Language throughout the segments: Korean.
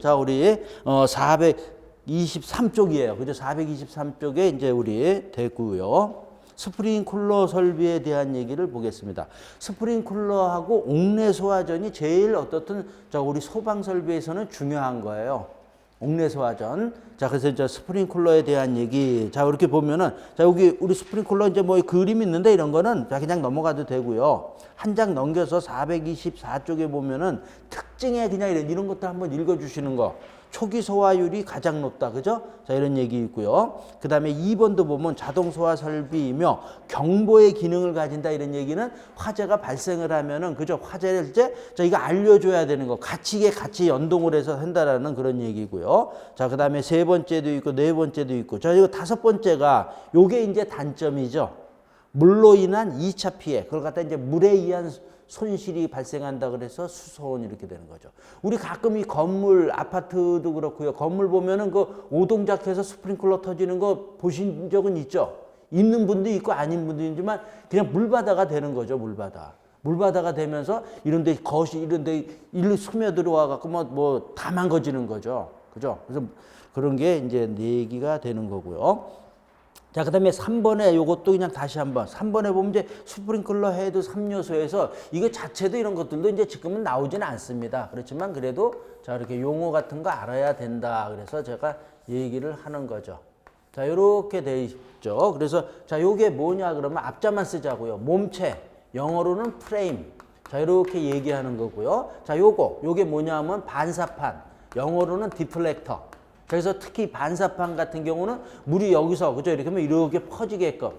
자, 우리 423쪽이에요. 그죠? 423쪽에 이제 우리 됐고요. 스프링쿨러 설비에 대한 얘기를 보겠습니다. 스프링쿨러하고 옥내 소화전이 제일 어떻든 우리 소방 설비에서는 중요한 거예요. 옥내 소화전. 자, 그래서 이제 스프링쿨러에 대한 얘기. 자, 이렇게 보면은 자, 여기 우리 스프링쿨러 이제 뭐 그림 있는데 이런 거는 자, 그냥 넘어가도 되고요. 한 장 넘겨서 424쪽에 보면은 특징에 그냥 이런 것도 한번 읽어 주시는 거. 초기 소화율이 가장 높다. 그죠? 자, 이런 얘기 있고요. 그 다음에 2번도 보면 자동 소화 설비이며 경보의 기능을 가진다. 이런 얘기는 화재가 발생을 하면은, 그죠? 화재를 이제, 자, 이거 알려줘야 되는 거. 같이 연동을 해서 한다라는 그런 얘기고요. 자, 그 다음에 세 번째도 있고, 네 번째도 있고. 자, 이거 다섯 번째가, 요게 이제 단점이죠. 물로 인한 2차 피해. 그걸 갖다 이제 물에 의한 손실이 발생한다 그래서 수소원 이렇게 되는 거죠. 우리 가끔 이 건물, 아파트도 그렇고요. 건물 보면은 그 오동작해서 스프링클러 터지는 거 보신 적은 있죠? 있는 분도 있고 아닌 분도 있지만 그냥 물바다가 되는 거죠, 물바다. 물바다가 되면서 이런데 거실, 이런데 일로 스며들어와 갖고 뭐 다 망가지는 거죠. 그죠? 그래서 그런 게 이제 얘기가 되는 거고요. 자, 그 다음에 3번에 요것도 그냥 다시 한번. 3번에 보면 이제 스프링클러 헤드 3요소에서 이거 자체도 이런 것들도 이제 지금은 나오지는 않습니다. 그렇지만 그래도 자, 이렇게 용어 같은 거 알아야 된다. 그래서 제가 얘기를 하는 거죠. 자, 요렇게 돼 있죠. 그래서 자, 요게 뭐냐 그러면 앞자만 쓰자고요. 몸체. 영어로는 프레임. 자, 이렇게 얘기하는 거고요. 자, 요게 뭐냐 하면 반사판. 영어로는 디플렉터. 그래서 특히 반사판 같은 경우는 물이 여기서 그죠? 이렇게 하면 이렇게 퍼지게끔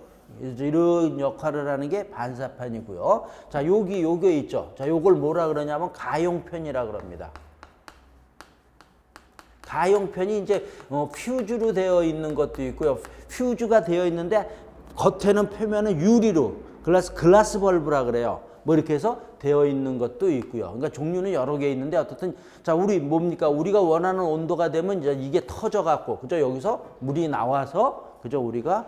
이런 역할을 하는 게 반사판이고요. 자, 요게 있죠. 자, 요걸 뭐라 그러냐면 가용편이라 그럽니다. 가용편이 이제 퓨즈로 되어 있는 것도 있고요. 퓨즈가 되어 있는데 겉에는 표면은 유리로 글라스 벌브라 그래요. 뭐 이렇게 해서 되어 있는 것도 있고요. 그러니까 종류는 여러 개 있는데 어떻든 자, 우리 뭡니까? 우리가 원하는 온도가 되면 이제 이게 터져 갖고 그죠? 여기서 물이 나와서 그죠? 우리가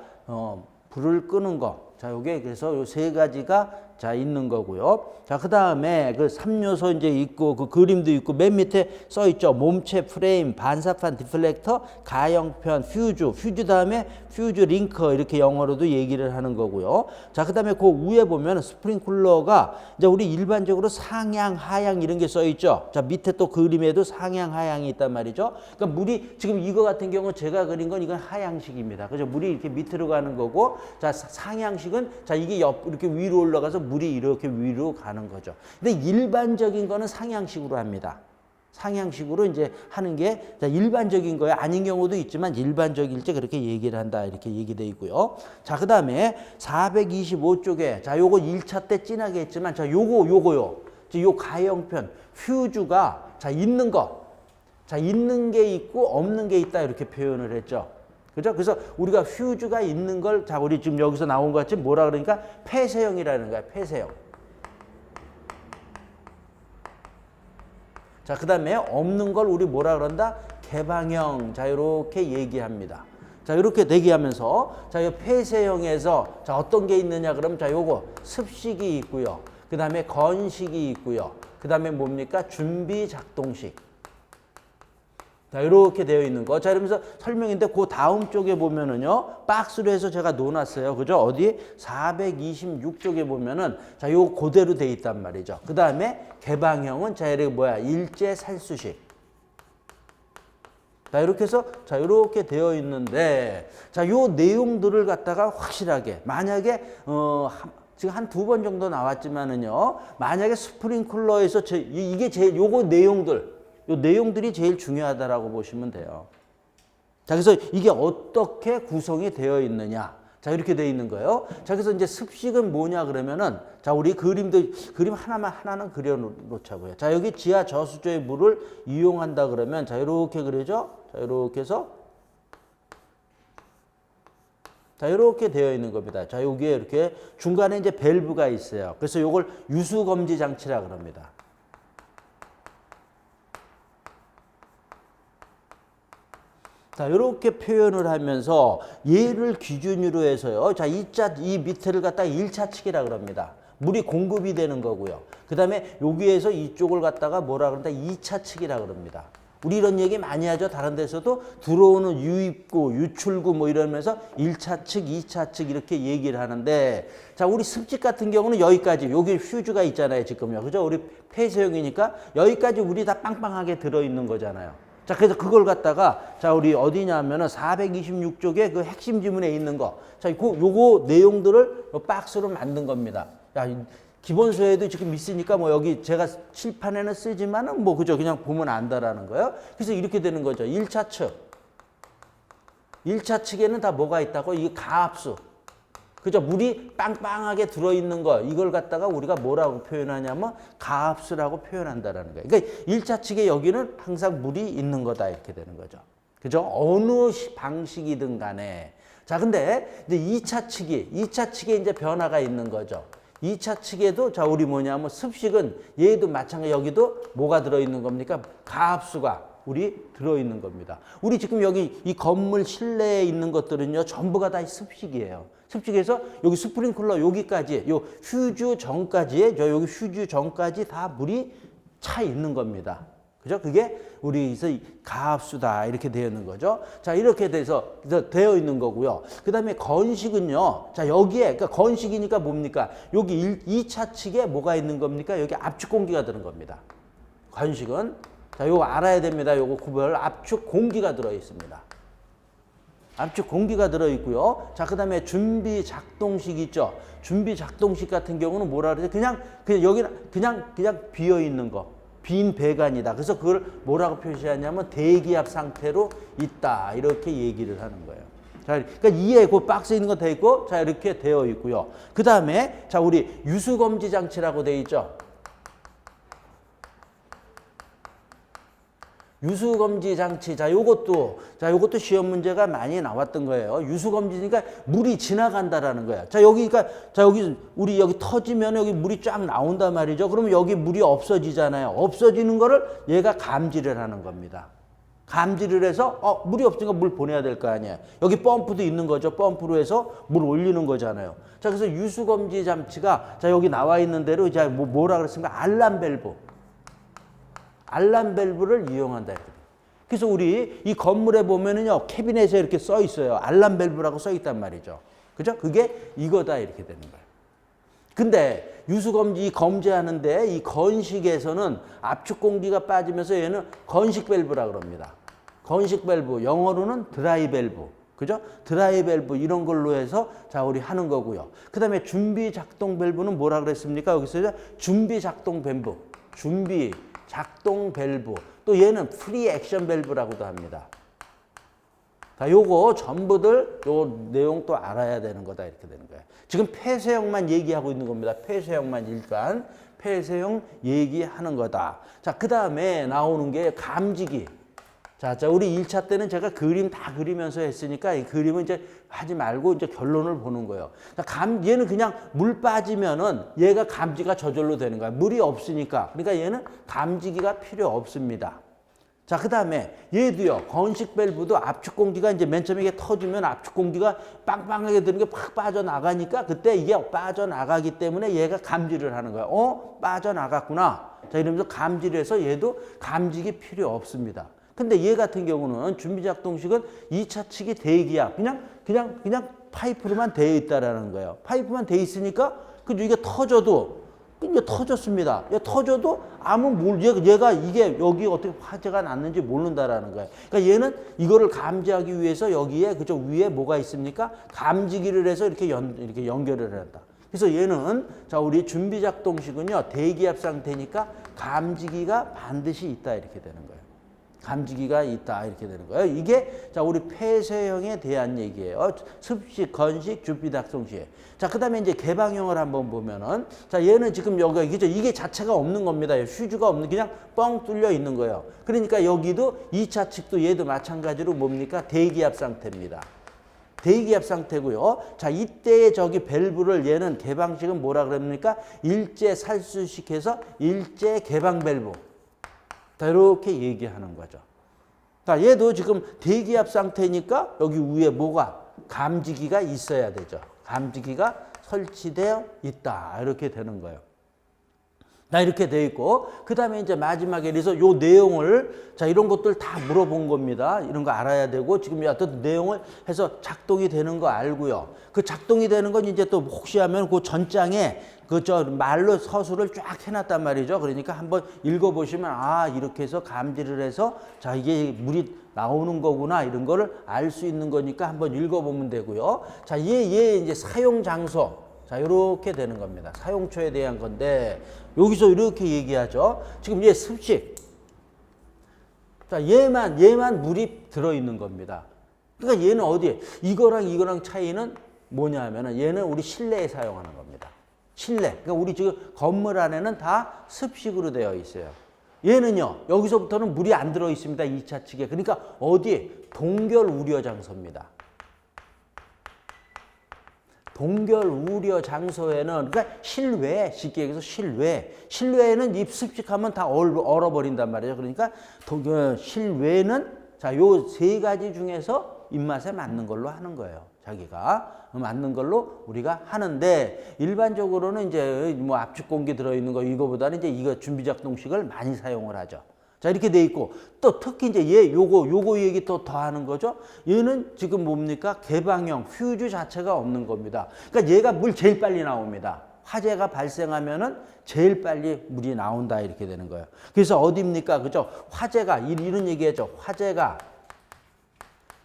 불을 끄는 거. 자, 요게 그래서 요 세 가지가 자, 있는 거고요. 자, 그다음에 그 3요소 이제 있고 그 그림도 있고 맨 밑에 써 있죠. 몸체, 프레임, 반사판, 디플렉터, 가형편, 퓨즈 다음에 퓨즈 링커 이렇게 영어로도 얘기를 하는 거고요. 자, 그다음에 그 위에 보면 스프링쿨러가 이제 우리 일반적으로 상향, 하향 이런 게 써 있죠. 자, 밑에 또 그림에도 상향, 하향이 있단 말이죠. 그러니까 물이 지금 이거 같은 경우 제가 그린 건 이건 하향식입니다. 그죠? 물이 이렇게 밑으로 가는 거고 자, 상향식은 자, 이게 이렇게 위로 올라가서 물이 이렇게 위로 가는 거죠. 근데 일반적인 거는 상향식으로 합니다. 상향식으로 이제 하는 게 일반적인 거예요. 아닌 경우도 있지만 일반적일 때 그렇게 얘기를 한다. 이렇게 얘기되어 있고요. 자, 그 다음에 425쪽에 자, 요거 1차 때 진하게 했지만 자, 요거요. 요 가형편, 퓨즈가 자, 있는 거. 자, 있는 게 있고 없는 게 있다. 이렇게 표현을 했죠. 그죠? 그래서 우리가 퓨즈가 있는 걸, 자, 우리 지금 여기서 나온 것 같이 뭐라 그러니까 폐쇄형이라는 거야, 폐쇄형. 자, 그 다음에 없는 걸 우리 뭐라 그런다? 개방형. 자, 이렇게 얘기합니다. 자, 이렇게 얘기하면서, 자, 이 폐쇄형에서, 자, 어떤 게 있느냐 그러면, 자, 요거 습식이 있고요. 그 다음에 건식이 있고요. 그 다음에 뭡니까? 준비 작동식. 자, 이렇게 되어 있는 거. 자, 이러면서 설명인데, 그 다음 쪽에 보면은요, 박스로 해서 제가 놓아놨어요. 그죠? 어디? 426쪽에 보면은, 자, 요 그대로 돼 있단 말이죠. 그 다음에 개방형은, 자, 이렇게 뭐야? 일제 살수식. 자, 이렇게 해서, 자, 이렇게 되어 있는데, 자, 요 내용들을 갖다가 확실하게, 만약에, 지금 한 2번 정도 나왔지만은요, 만약에 스프링쿨러에서 이게 제일, 요거 내용들, 요 내용들이 제일 중요하다라고 보시면 돼요. 자, 그래서 이게 어떻게 구성이 되어 있느냐. 자, 이렇게 되어 있는 거예요. 자, 그래서 이제 습식은 뭐냐 그러면은, 자, 우리 그림 하나는 그려놓자고요. 자, 여기 지하 저수조의 물을 이용한다 그러면, 자, 이렇게 그려죠. 자, 이렇게 해서, 자, 이렇게 되어 있는 겁니다. 자, 여기에 이렇게 중간에 이제 밸브가 있어요. 그래서 요걸 유수검지 장치라 그럽니다. 자, 이렇게 표현을 하면서 얘를 기준으로 해서요. 자, 이 밑에를 갖다가 1차 측이라 그럽니다. 물이 공급이 되는 거고요. 그 다음에 여기에서 이쪽을 갖다가 뭐라 그런다? 2차 측이라 그럽니다. 우리 이런 얘기 많이 하죠. 다른 데서도 들어오는 유입구, 유출구 뭐 이러면서 1차 측, 2차 측 이렇게 얘기를 하는데 자, 우리 습식 같은 경우는 여기까지 여기 휴즈가 있잖아요. 지금요. 그죠? 우리 폐쇄형이니까 여기까지 우리 다 빵빵하게 들어있는 거잖아요. 자, 그래서 그걸 갖다가 자, 우리 어디냐면은 426쪽에 그 핵심 지문에 있는 거. 자, 요거 내용들을 요 박스로 만든 겁니다. 야, 기본서에도 지금 있으니까 뭐 여기 제가 칠판에는 쓰지만은 뭐 그죠? 그냥 보면 안다라는 거예요. 그래서 이렇게 되는 거죠. 1차 측. 1차 측에는 다 뭐가 있다고? 이게 가압수. 그죠? 물이 빵빵하게 들어있는 거. 이걸 갖다가 우리가 뭐라고 표현하냐면 가압수라고 표현한다라는 거예요. 그러니까 1차 측에 여기는 항상 물이 있는 거다. 이렇게 되는 거죠. 그죠? 어느 방식이든 간에. 자, 근데 이제 2차 측에 이제 변화가 있는 거죠. 2차 측에도 자, 우리 뭐냐면 습식은 얘도 마찬가지 여기도 뭐가 들어있는 겁니까? 가압수가 우리 들어있는 겁니다. 우리 지금 여기 이 건물 실내에 있는 것들은요, 전부가 다 습식이에요. 습식에서 여기 스프링클러 여기까지, 요 휴즈 전까지에, 저 여기 휴즈 전까지 다 물이 차 있는 겁니다. 그죠? 그게 우리에서 가압수다 이렇게 되어 있는 거죠. 자, 이렇게 돼서 되어 있는 거고요. 그 다음에 건식은요. 자, 여기에 그러니까 건식이니까 뭡니까? 여기 2차 측에 뭐가 있는 겁니까? 여기 압축 공기가 드는 겁니다. 건식은 자, 요거 알아야 됩니다. 요거 구별 압축 공기가 들어 있습니다. 압축 공기가 들어 있고요. 자, 그다음에 준비 작동식 있죠. 준비 작동식 같은 경우는 뭐라 그러죠? 그냥 여기는 그냥 비어 있는 거. 빈 배관이다. 그래서 그걸 뭐라고 표시하냐면 대기압 상태로 있다. 이렇게 얘기를 하는 거예요. 자, 그러니까 이에 그 박스에 있는 거 돼 있고, 자, 이렇게 되어 있고요. 그 다음에, 자, 우리 유수검지 장치라고 돼 있죠. 유수검지 장치. 자, 요것도 시험 문제가 많이 나왔던 거예요. 유수검지니까 물이 지나간다라는 거야. 자, 여기가, 자, 여기, 우리 여기 터지면 여기 물이 쫙 나온단 말이죠. 그러면 여기 물이 없어지잖아요. 없어지는 거를 얘가 감지를 하는 겁니다. 감지를 해서, 물이 없으니까 물 보내야 될 거 아니에요. 여기 펌프도 있는 거죠. 펌프로 해서 물 올리는 거잖아요. 자, 그래서 유수검지 장치가, 자, 여기 나와 있는 대로, 이제 뭐라 그랬습니까? 알람 밸브를 이용한다. 그래서 우리 이 건물에 보면은요, 캐비넷에 이렇게 써 있어요. 알람 밸브라고 써 있단 말이죠. 그죠? 그게 이거다. 이렇게 되는 거예요. 근데 유수검지 검지하는데 이 건식에서는 압축 공기가 빠지면서 얘는 건식 밸브라 그럽니다. 건식 밸브, 영어로는 드라이 밸브. 그죠? 드라이 밸브 이런 걸로 해서 자, 우리 하는 거고요. 그 다음에 준비 작동 밸브는 뭐라 그랬습니까? 여기서 준비 작동 밸브. 준비 작동 밸브. 또 얘는 프리 액션 밸브라고도 합니다. 자, 요거 전부들 요 내용 또 알아야 되는 거다. 이렇게 되는 거예요. 지금 폐쇄형만 얘기하고 있는 겁니다. 폐쇄형만 일단 폐쇄형 얘기하는 거다. 자, 그 다음에 나오는 게 감지기. 자, 우리 1차 때는 제가 그림 다 그리면서 했으니까 이 그림은 이제 하지 말고 이제 결론을 보는 거예요. 자, 얘는 그냥 물 빠지면은 얘가 감지가 저절로 되는 거야. 물이 없으니까. 그러니까 얘는 감지기가 필요 없습니다. 자, 그 다음에 얘도요, 건식 밸브도 압축 공기가 이제 맨 처음에 이게 터지면 압축 공기가 빵빵하게 드는 게 팍 빠져나가니까 그때 이게 빠져나가기 때문에 얘가 감지를 하는 거야. 빠져나갔구나. 자, 이러면서 감지를 해서 얘도 감지기 필요 없습니다. 근데 얘 같은 경우는 준비작동식은 2차 측이 대기압, 그냥 파이프로만 되어 있다라는 거예요. 파이프만 되어 있으니까, 그죠? 이게 터져도, 이게 터졌습니다. 터져도 얘가 이게 여기 어떻게 화재가 났는지 모른다라는 거예요. 그러니까 얘는 이거를 감지하기 위해서 여기에, 그죠? 위에 뭐가 있습니까? 감지기를 해서 이렇게 연결을 한다. 그래서 얘는, 자, 우리 준비작동식은요, 대기압 상태니까 감지기가 반드시 있다. 이렇게 되는 거예요. 감지기가 있다. 이렇게 되는 거예요. 이게 자, 우리 폐쇄형에 대한 얘기예요. 습식, 건식, 준비작동식. 자, 그 다음에 이제 개방형을 한번 보면은, 자, 얘는 지금 여기, 그죠? 이게 자체가 없는 겁니다. 휴즈가 없는, 그냥 뻥 뚫려 있는 거예요. 그러니까 여기도 2차 측도 얘도 마찬가지로 뭡니까? 대기압 상태입니다. 대기압 상태고요. 자, 이때의 저기 밸브를 얘는 개방식은 뭐라 그럽니까? 일제 살수식해서 일제 개방 밸브. 자, 이렇게 얘기하는 거죠. 자, 얘도 지금 대기압 상태니까 여기 위에 뭐가? 감지기가 있어야 되죠. 감지기가 설치되어 있다. 이렇게 되는 거예요. 나 이렇게 돼 있고, 그 다음에 이제 마지막에 그래서 요 내용을, 자, 이런 것들 다 물어본 겁니다. 이런 거 알아야 되고, 지금 어떤 내용을 해서 작동이 되는 거 알고요. 그 작동이 되는 건 이제 또 혹시 하면 그 전장에 그 저 말로 서술을 쫙 해놨단 말이죠. 그러니까 한번 읽어보시면, 아, 이렇게 해서 감지를 해서, 자, 이게 물이 나오는 거구나, 이런 거를 알 수 있는 거니까 한번 읽어보면 되고요. 자, 얘 이제 사용 장소. 자, 이렇게 되는 겁니다. 사용처에 대한 건데, 여기서 이렇게 얘기하죠. 지금 얘 습식. 자, 얘만 물이 들어있는 겁니다. 그러니까 얘는 어디에? 이거랑 차이는 뭐냐 하면은 얘는 우리 실내에 사용하는 겁니다. 실내. 그러니까 우리 지금 건물 안에는 다 습식으로 되어 있어요. 얘는요, 여기서부터는 물이 안 들어 있습니다. 2차 측에. 그러니까 어디에? 동결 우려 장소입니다. 동결 우려 장소에는, 그러니까 실외, 쉽게 얘기해서 실외에는 이 습식하면 다 얼어버린단 말이에요. 그러니까 실외는, 자, 요 세 가지 중에서 입맛에 맞는 걸로 하는 거예요. 자기가 맞는 걸로 우리가 하는데, 일반적으로는 이제 뭐 압축 공기 들어있는 거, 이거보다는 이제 이거 준비작동식을 많이 사용을 하죠. 자, 이렇게 돼 있고, 또 특히 이제 얘 요거 얘기 또 더 하는 거죠. 얘는 지금 뭡니까? 개방형 퓨즈 자체가 없는 겁니다. 그러니까 얘가 물 제일 빨리 나옵니다. 화재가 발생하면은 제일 빨리 물이 나온다, 이렇게 되는 거예요. 그래서 어디입니까? 그죠? 화재가 이런 얘기하죠. 화재가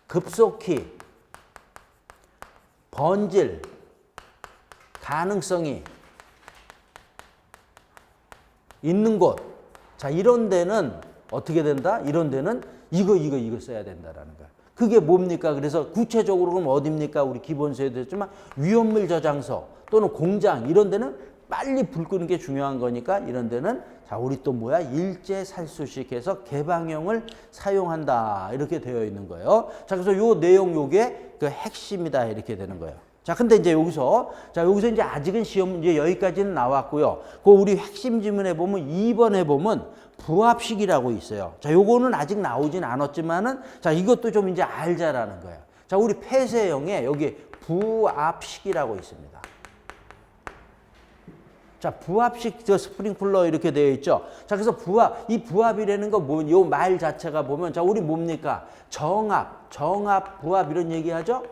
급속히 번질 가능성이 있는 곳. 자, 이런 데는 어떻게 된다? 이런 데는 이거 써야 된다라는 거야. 그게 뭡니까? 그래서 구체적으로 그럼 어디입니까? 우리 기본서에도 했지만 위험물 저장소 또는 공장, 이런 데는 빨리 불 끄는 게 중요한 거니까, 이런 데는, 자, 우리 또 뭐야? 일제 살수식 해서 개방형을 사용한다, 이렇게 되어 있는 거예요. 자, 그래서 요 내용, 요게 그 핵심이다, 이렇게 되는 거예요. 자, 근데 이제 여기서 이제 아직은 시험 문제 여기까지는 나왔고요. 그 우리 핵심 지문에 보면 2번에 보면 부합식이라고 있어요. 자, 요거는 아직 나오진 않았지만은, 자, 이것도 좀 이제 알자라는 거예요. 자, 우리 폐쇄형에 여기 부합식이라고 있습니다. 자, 부합식 스프링클러 이렇게 되어 있죠. 자, 그래서 이 부합이라는 거 뭐, 요 말 자체가 보면, 자, 우리 뭡니까? 정합, 부합 이런 얘기 하죠?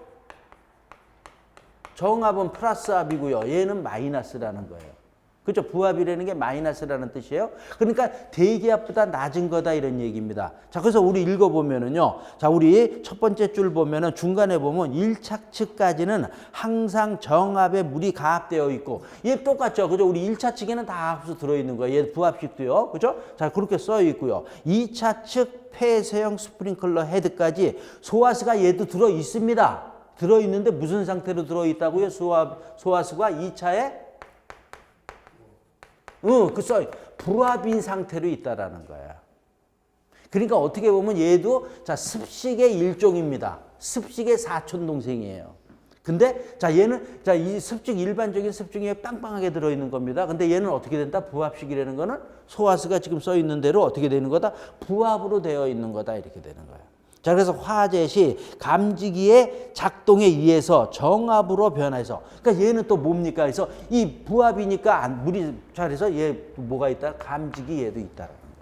정합은 플러스 합이고요. 얘는 마이너스라는 거예요. 그렇죠? 부합이라는 게 마이너스라는 뜻이에요. 그러니까 대기압보다 낮은 거다, 이런 얘기입니다. 자, 그래서 우리 읽어보면은요. 자, 우리 첫 번째 줄 보면은 중간에 보면 1차측까지는 항상 정합에 물이 가압되어 있고, 얘 똑같죠? 그죠? 우리 1차 측에는 다 합수 들어있는 거예요. 얘 부합식도요. 그죠? 자, 그렇게 써 있고요. 2차 측 폐쇄형 스프링클러 헤드까지 소화수가 얘도 들어 있습니다. 들어 있는데 무슨 상태로 들어 있다고요? 소화수가 2차에 부합인 상태로 있다라는 거야. 그러니까 어떻게 보면 얘도, 자, 습식의 일종입니다. 습식의 사촌 동생이에요. 근데, 자, 얘는, 자, 이 습식, 일반적인 습식에 빵빵하게 들어있는 겁니다. 근데 얘는 어떻게 된다? 부합식이라는 거는 소화수가 지금 써 있는 대로 어떻게 되는 거다? 부합으로 되어 있는 거다, 이렇게 되는 거예요. 자, 그래서 화재 시 감지기의 작동에 의해서 정합으로 변해서, 그러니까 얘는 또 뭡니까? 그래서 이 부합이니까 물이, 자, 그래서 얘 뭐가 있다? 감지기 얘도 있다라는 거예요.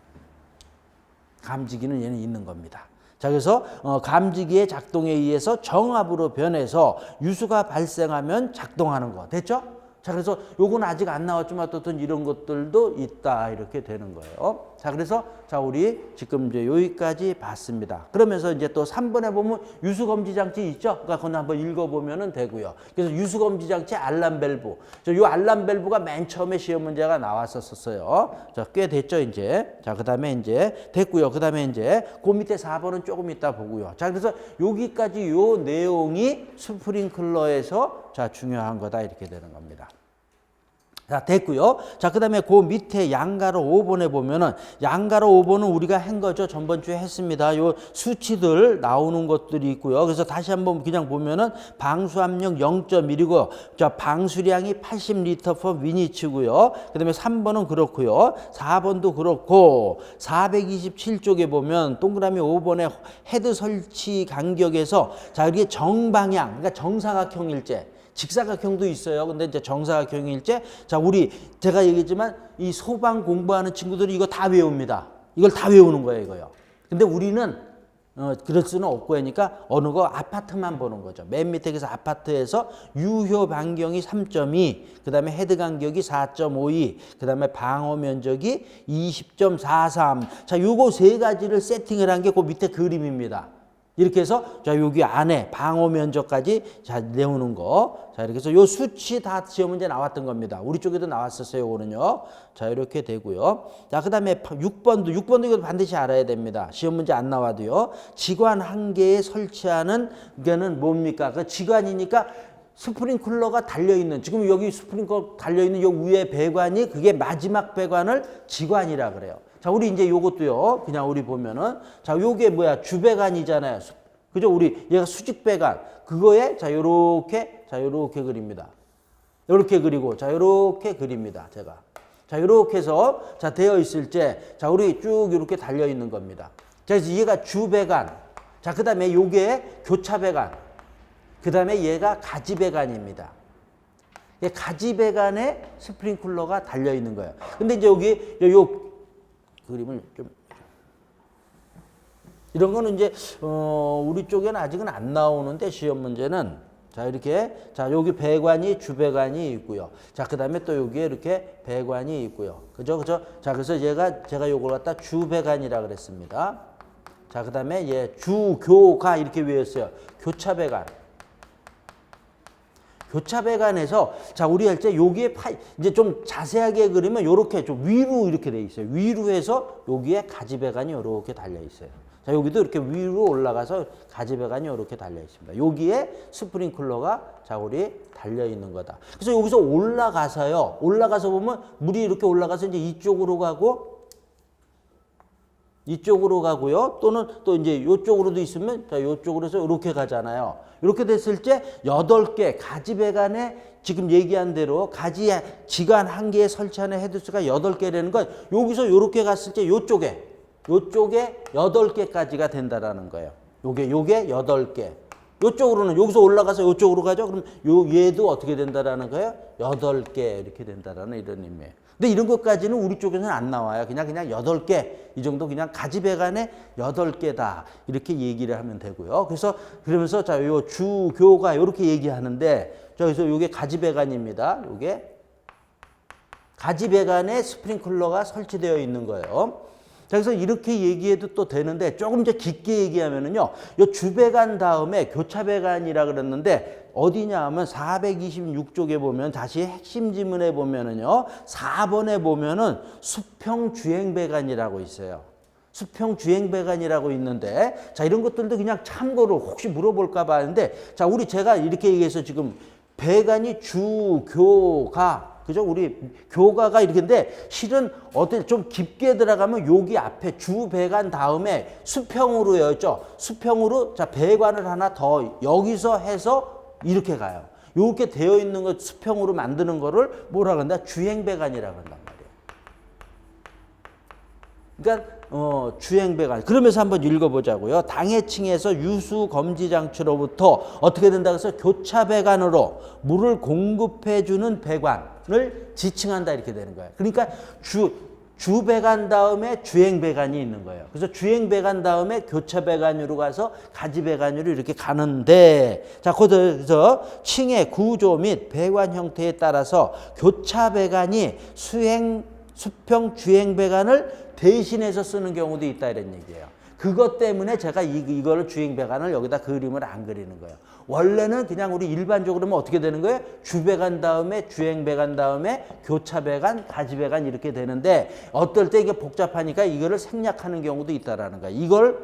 감지기는 얘는 있는 겁니다. 자, 그래서 감지기의 작동에 의해서 정합으로 변해서 유수가 발생하면 작동하는 거. 됐죠? 자, 그래서 요건 아직 안 나왔지만 어떤 이런 것들도 있다, 이렇게 되는 거예요. 자, 그래서, 자, 우리 지금 이제 여기까지 봤습니다. 그러면서 이제 또 3번에 보면 유수검지 장치 있죠? 그러니까 그건 한번 읽어보면 되고요. 그래서 유수검지 장치 알람 밸브. 요 알람 밸브가 맨 처음에 시험 문제가 나왔었어요. 자, 꽤 됐죠, 이제. 자, 그 다음에 이제 됐고요. 그 다음에 이제 그 밑에 4번은 조금 이따 보고요. 자, 그래서 여기까지 요 내용이 스프링클러에서, 자, 중요한 거다, 이렇게 되는 겁니다. 자, 됐고요. 자, 그 다음에 그 밑에 양가로 5번에 보면은, 양가로 5번은 우리가 한 거죠. 전번주에 했습니다. 요 수치들 나오는 것들이 있고요. 그래서 다시 한번 그냥 보면은 방수압력 0.1이고, 자, 방수량이 80L/min고요. 그 다음에 3번은 그렇고요. 4번도 그렇고, 427쪽에 보면 동그라미 5번에 헤드 설치 간격에서, 자, 이게 정방향, 그러니까 정사각형 일제. 직사각형도 있어요. 근데 이제 정사각형일 때, 자, 제가 얘기했지만 이 소방 공부하는 친구들이 이거 다 외웁니다. 이걸 다 외우는 거예요, 이거요. 근데 우리는 그럴 수는 없고 하니까 어느 거 아파트만 보는 거죠. 맨 밑에 그래서 아파트에서 유효 반경이 3.2, 그 다음에 헤드 간격이 4.52, 그 다음에 방어 면적이 20.43. 자, 요거 세 가지를 세팅을 한 게 그 밑에 그림입니다. 이렇게 해서 자, 여기 안에 방어 면적까지 자, 내오는 거. 자, 이렇게 해서 요 수치 다 시험 문제 나왔던 겁니다. 우리 쪽에도 나왔었어요, 요거는요. 자, 이렇게 되고요. 자, 그다음에 6번도 이거 반드시 알아야 됩니다. 시험 문제 안 나와도요. 지관 한 개에 설치하는 게는 뭡니까? 그 지관이니까 스프링클러가 달려있는, 지금 여기 스프링클러 달려있는 요 위에 배관이 그게 마지막 배관을 지관이라 그래요. 자, 우리 이제 요것도요, 그냥 우리 보면은, 자, 요게 뭐야, 주배관이잖아요. 그죠? 얘가 수직배관. 그거에, 자, 요렇게 그립니다. 요렇게 그리고, 자, 요렇게 그립니다. 제가. 자, 요렇게 해서, 자, 되어 있을 때, 자, 우리 쭉 요렇게 달려있는 겁니다. 자, 그래서 얘가 주배관. 자, 그 다음에 요게 교차배관. 그 다음에 얘가 가지배관입니다. 가지배관에 스프링클러가 달려있는 거예요. 근데 이제 여기, 요 그림을 좀 이런 거는 이제 우리 쪽에는 아직은 안 나오는데 시험 문제는 자 이렇게 자 여기 배관이 주배관이 있고요. 자 그다음에 또 여기에 이렇게 배관이 있고요. 그죠? 자 그래서 제가 요걸 갖다 주배관이라 그랬습니다. 자 그다음에 얘 주교가 이렇게 외웠어요. 교차배관. 교차배관에서 자 우리 할 때 여기에 이제 좀 자세하게 그리면 요렇게 좀 위로 이렇게 돼 있어요. 위로 해서 여기에 가지배관이 요렇게 달려 있어요. 자 여기도 이렇게 위로 올라가서 가지배관이 요렇게 달려 있습니다. 여기에 스프링클러가 자 우리 달려 있는 거다. 그래서 여기서 올라가서 보면 물이 이렇게 올라가서 이제 이쪽으로 가고요. 또는 또 이제 이쪽으로도 있으면 자 이쪽으로 해서 이렇게 가잖아요. 이렇게 됐을 때 8개 가지배관에 지금 얘기한 대로 지관 한 개에 설치하는 헤드수가 8개라는 건 여기서 이렇게 갔을 때 요쪽에 8개까지가 된다라는 거예요. 요게 8개. 요쪽으로는 여기서 올라가서 요쪽으로 가죠. 그럼 얘도 어떻게 된다라는 거예요? 8개 이렇게 된다라는 이런 의미예요. 근데 이런 것까지는 우리 쪽에서는 안 나와요. 그냥 8개. 이 정도 그냥 가지배관에 8개다. 이렇게 얘기를 하면 되고요. 그러면서 자, 요 주교가 이렇게 얘기하는데 그래서 요게 가지배관입니다. 요게 가지배관에 스프링클러가 설치되어 있는 거예요. 자, 그래서 이렇게 얘기해도 또 되는데 조금 더 깊게 얘기하면은요. 요 주배관 다음에 교차배관이라 그랬는데 어디냐 하면 426쪽에 보면 다시 핵심 지문에 보면은요. 4번에 보면은 수평주행배관이라고 있어요. 수평주행배관이라가 있는데 자, 이런 것들도 그냥 참고로 혹시 물어볼까 봐 하는데 자, 제가 이렇게 얘기해서 지금 배관이 주교가 그죠? 우리 교가가 이렇게인데 실은 좀 깊게 들어가면 여기 앞에 주배관 다음에 수평으로였죠. 수평으로 자 배관을 하나 더 여기서 해서 이렇게 가요. 이렇게 되어 있는 것 수평으로 만드는 거를 뭐라 그런다? 주행배관이라고 한단 말이에요. 그러니까 주행배관. 그러면서 한번 읽어보자고요. 당해층에서 유수 검지 장치로부터 어떻게 된다 그래서 교차배관으로 물을 공급해주는 배관을 지칭한다 이렇게 되는 거예요. 그러니까 주배관 다음에 주행배관이 있는 거예요. 그래서 주행배관 다음에 교차배관으로 가서 가지배관으로 이렇게 가는데 자 거기서 층의 구조 및 배관 형태에 따라서 교차배관이 수평 주행배관을 대신해서 쓰는 경우도 있다 이런 얘기예요. 그것 때문에 제가 이거를 주행배관을 여기다 그림을 안 그리는 거예요. 원래는 그냥 우리 일반적으로는 어떻게 되는 거예요? 주배관 다음에 주행배관 다음에 교차배관, 가지배관 이렇게 되는데 어떨 때 이게 복잡하니까 이거를 생략하는 경우도 있다라는 거예요. 이걸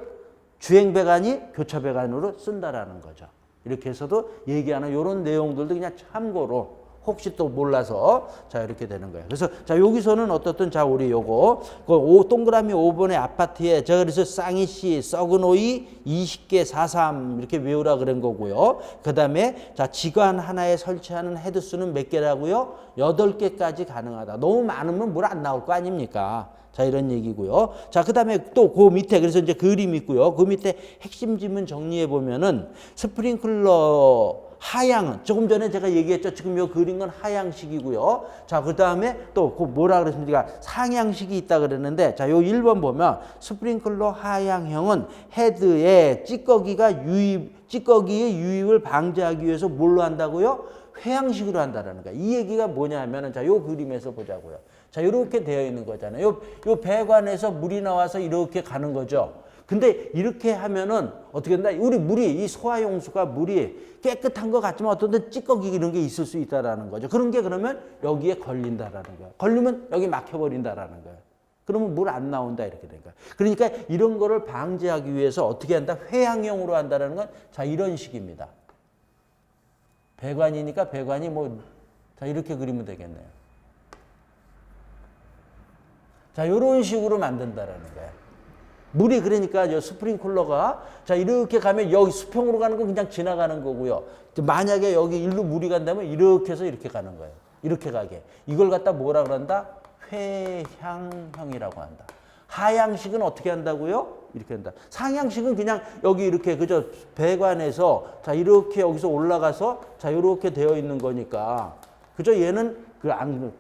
주행배관이 교차배관으로 쓴다라는 거죠. 이렇게 해서도 얘기하는 이런 내용들도 그냥 참고로 혹시 또 몰라서 자 이렇게 되는 거예요. 그래서 자 여기서는 어떻든 자 우리 요거 동그라미 5번의 아파트에 제가 그래서 쌍이 씨 썩은 오이 20개 43 이렇게 외우라 그런 거고요. 그다음에 자 지관 하나에 설치하는 헤드수는 몇 개라고요? 8개까지 가능하다. 너무 많으면 물 안 나올 거 아닙니까? 자 이런 얘기고요. 자 그다음에 또 그 밑에 그래서 이제 그림 있고요. 그 밑에 핵심 지문 정리해 보면은 스프링클러 하향은 조금 전에 제가 얘기했죠. 지금 요 그린 건 하향식이고요. 자, 그다음에 또 그 뭐라 그랬습니까? 상향식이 있다 그랬는데 자, 요 1번 보면 스프링클러 하향형은 헤드에 찌꺼기의 유입을 방지하기 위해서 뭘로 한다고요? 회향식으로 한다라는 거야. 이 얘기가 뭐냐면은 자, 요 그림에서 보자고요. 자, 이렇게 되어 있는 거잖아요. 요 배관에서 물이 나와서 이렇게 가는 거죠. 근데 이렇게 하면은 어떻게 된다? 우리 물이 이 소화용수가 물이 깨끗한 것 같지만 어떤 데 찌꺼기 이런 게 있을 수 있다라는 거죠. 그런 게 그러면 여기에 걸린다라는 거야. 걸리면 여기 막혀버린다라는 거야. 그러면 물 안 나온다 이렇게 되니까. 그러니까 이런 거를 방지하기 위해서 어떻게 한다? 회항형으로 한다라는 건 자, 이런 식입니다. 배관이니까 배관이 뭐 자, 이렇게 그리면 되겠네요. 자, 이런 식으로 만든다라는 거야. 물이 그러니까 저 스프링클러가 자, 이렇게 가면 여기 수평으로 가는 건 그냥 지나가는 거고요. 만약에 여기 일로 물이 간다면 이렇게 해서 이렇게 가는 거예요. 이렇게 가게. 이걸 갖다 뭐라 그런다? 회향형이라고 한다. 하향식은 어떻게 한다고요? 이렇게 한다. 상향식은 그냥 여기 이렇게 그저 배관에서 자, 이렇게 여기서 올라가서 자, 이렇게 되어 있는 거니까 그저 얘는 그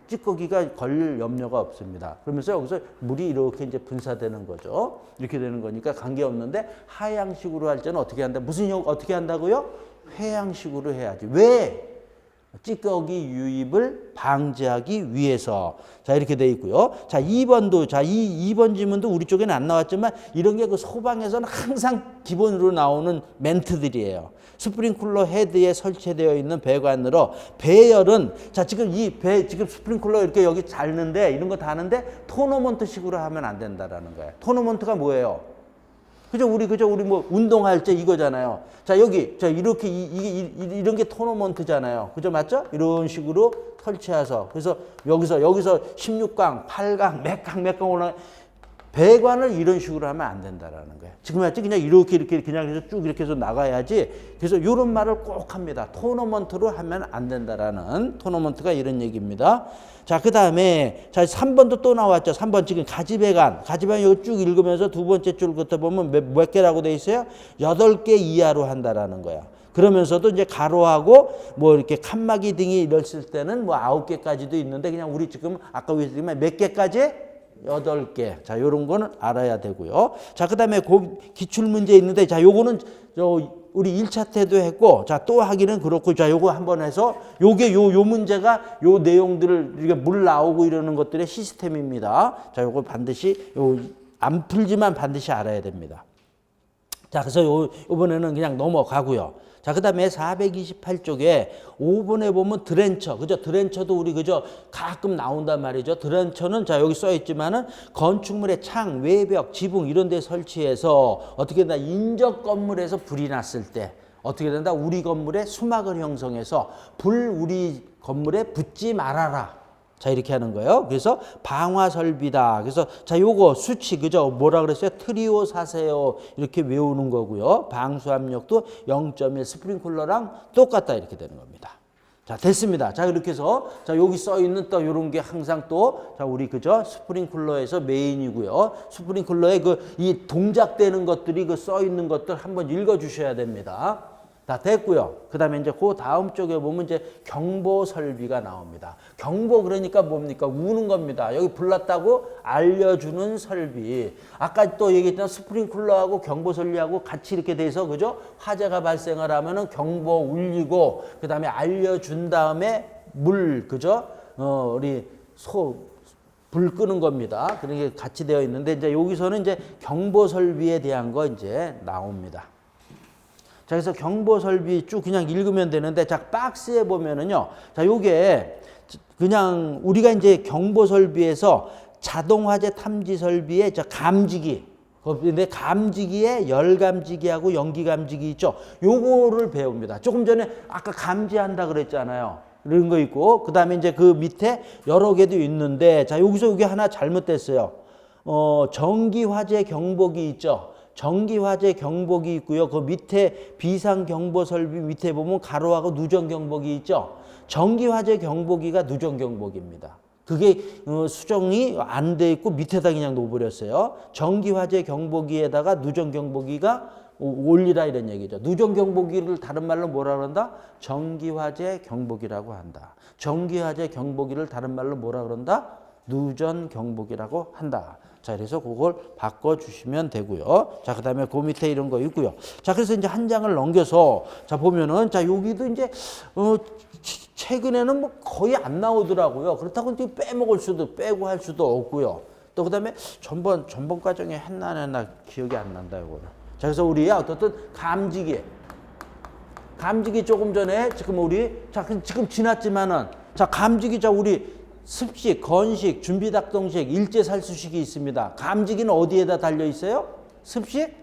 찌꺼기가 걸릴 염려가 없습니다. 그러면서 여기서 물이 이렇게 이제 분사되는 거죠. 이렇게 되는 거니까 관계없는데 하향식으로 할 때는 어떻게 한다? 어떻게 한다고요? 회향식으로 해야지. 왜? 찌꺼기 유입을 방지하기 위해서. 자, 이렇게 돼 있고요. 자, 2번도, 자, 2번 지문도 우리 쪽에는 안 나왔지만 이런 게 그 소방에서는 항상 기본으로 나오는 멘트들이에요. 스프링클러 헤드에 설치되어 있는 배관으로 배열은, 자, 지금 지금 스프링클러 이렇게 여기 닳는데 이런 거 다는데 토너먼트 식으로 하면 안 된다라는 거예요. 토너먼트가 뭐예요? 그죠? 우리 뭐 운동할 때 이거잖아요. 자, 여기, 자, 이렇게, 이런 게 토너먼트잖아요. 그죠? 맞죠? 이런 식으로 설치해서. 그래서 여기서 16강, 8강, 몇 강 올라 배관을 이런 식으로 하면 안 된다라는 거예요. 지금 맞지? 그냥 이렇게 그냥 해서 쭉 이렇게 해서 나가야지. 그래서 이런 말을 꼭 합니다. 토너먼트로 하면 안 된다라는 토너먼트가 이런 얘기입니다. 자, 그 다음에 자, 3번도 또 나왔죠. 3번 지금 가지배관 이거 쭉 읽으면서 두 번째 줄부터 보면 몇 개라고 돼 있어요? 8개 이하로 한다라는 거야. 그러면서도 이제 가로하고 뭐 이렇게 칸막이 등이 이랬을 때는 뭐 9개까지도 있는데 그냥 우리 지금 아까 얘기했지만 몇 개까지? 8개. 자, 요런 거는 알아야 되고요. 자, 그 다음에 기출문제 있는데, 자, 요거는 우리 1차 때도 했고, 자, 또 하기는 그렇고, 자, 요거 한번 해서, 요게 요 문제가 요 내용들을, 이게 물 나오고 이러는 것들의 시스템입니다. 자, 요거 반드시, 안 풀지만 반드시 알아야 됩니다. 자, 그래서 요번에는 그냥 넘어가고요. 자, 그 다음에 428쪽에 5번에 보면 드렌처. 그죠? 드렌처도 우리 그저 가끔 나온단 말이죠. 드렌처는 자, 여기 써 있지만은 건축물의 창, 외벽, 지붕 이런 데 설치해서 어떻게 된다? 인접 건물에서 불이 났을 때 어떻게 된다? 우리 건물에 수막을 형성해서 불 우리 건물에 붙지 말아라. 자, 이렇게 하는 거예요. 그래서 방화 설비다. 그래서 자, 요거 수치 그죠? 뭐라 그랬어요? 트리오 사세요. 이렇게 외우는 거고요. 방수 압력도 0.1 스프링클러랑 똑같다 이렇게 되는 겁니다. 자, 됐습니다. 자, 이렇게 해서 자, 여기 써 있는 또 요런 게 항상 또 자, 우리 그죠? 스프링클러에서 메인이고요. 스프링클러에 이 동작되는 것들이 써 있는 것들 한번 읽어 주셔야 됩니다. 다 됐고요. 그 다음에 이제 그 다음 쪽에 보면 이제 경보 설비가 나옵니다. 경보 그러니까 뭡니까? 우는 겁니다. 여기 불났다고 알려주는 설비. 아까 또 얘기했던 스프링클러하고 경보 설비하고 같이 이렇게 돼서 그죠? 화재가 발생을 하면은 경보 울리고 그 다음에 알려준 다음에 물 그죠? 우리 불 끄는 겁니다. 그런 게 같이 되어 있는데 이제 여기서는 이제 경보 설비에 대한 거 이제 나옵니다. 자, 그래서 경보 설비 쭉 그냥 읽으면 되는데, 자, 박스에 보면은요, 자, 요게 그냥 우리가 이제 경보 설비에서 자동 화재 탐지 설비의 감지기, 근데 감지기에 열 감지기하고 연기 감지기 있죠. 요거를 배웁니다. 조금 전에 아까 감지한다 그랬잖아요. 이런 거 있고, 그 다음에 이제 그 밑에 여러 개도 있는데, 자, 여기서 이게 하나 잘못됐어요. 전기 화재 경보기 있죠. 전기 화재 경보기 있고요. 그 밑에 비상 경보 설비 밑에 보면 가로하고 누전 경보기 있죠. 전기 화재 경보기가 누전 경보기입니다. 그게 수정이 안 돼 있고 밑에다 그냥 놓아버렸어요. 전기 화재 경보기에다가 누전 경보기가 올리라 이런 얘기죠. 누전 경보기를 다른 말로 뭐라 그런다? 정기화재 경보기라고 한다. 정기화재 경보기를 다른 말로 뭐라 그런다? 누전 경보기라고 한다. 자, 그래서 그걸 바꿔주시면 되고요. 자, 그 다음에 그 밑에 이런 거 있고요. 자, 그래서 이제 한 장을 넘겨서 자, 보면은 자, 여기도 이제, 최근에는 뭐 거의 안 나오더라고요. 그렇다고 이제 빼고 할 수도 없고요. 또 그 다음에 전번 과정에 했나 기억이 안 난다, 이거는. 자, 그래서 우리 어떻든 감지기 조금 전에 지금 지났지만은 자, 감지기 자, 우리 습식, 건식, 준비작동식, 일제살수식이 있습니다. 감지기는 어디에다 달려 있어요? 습식?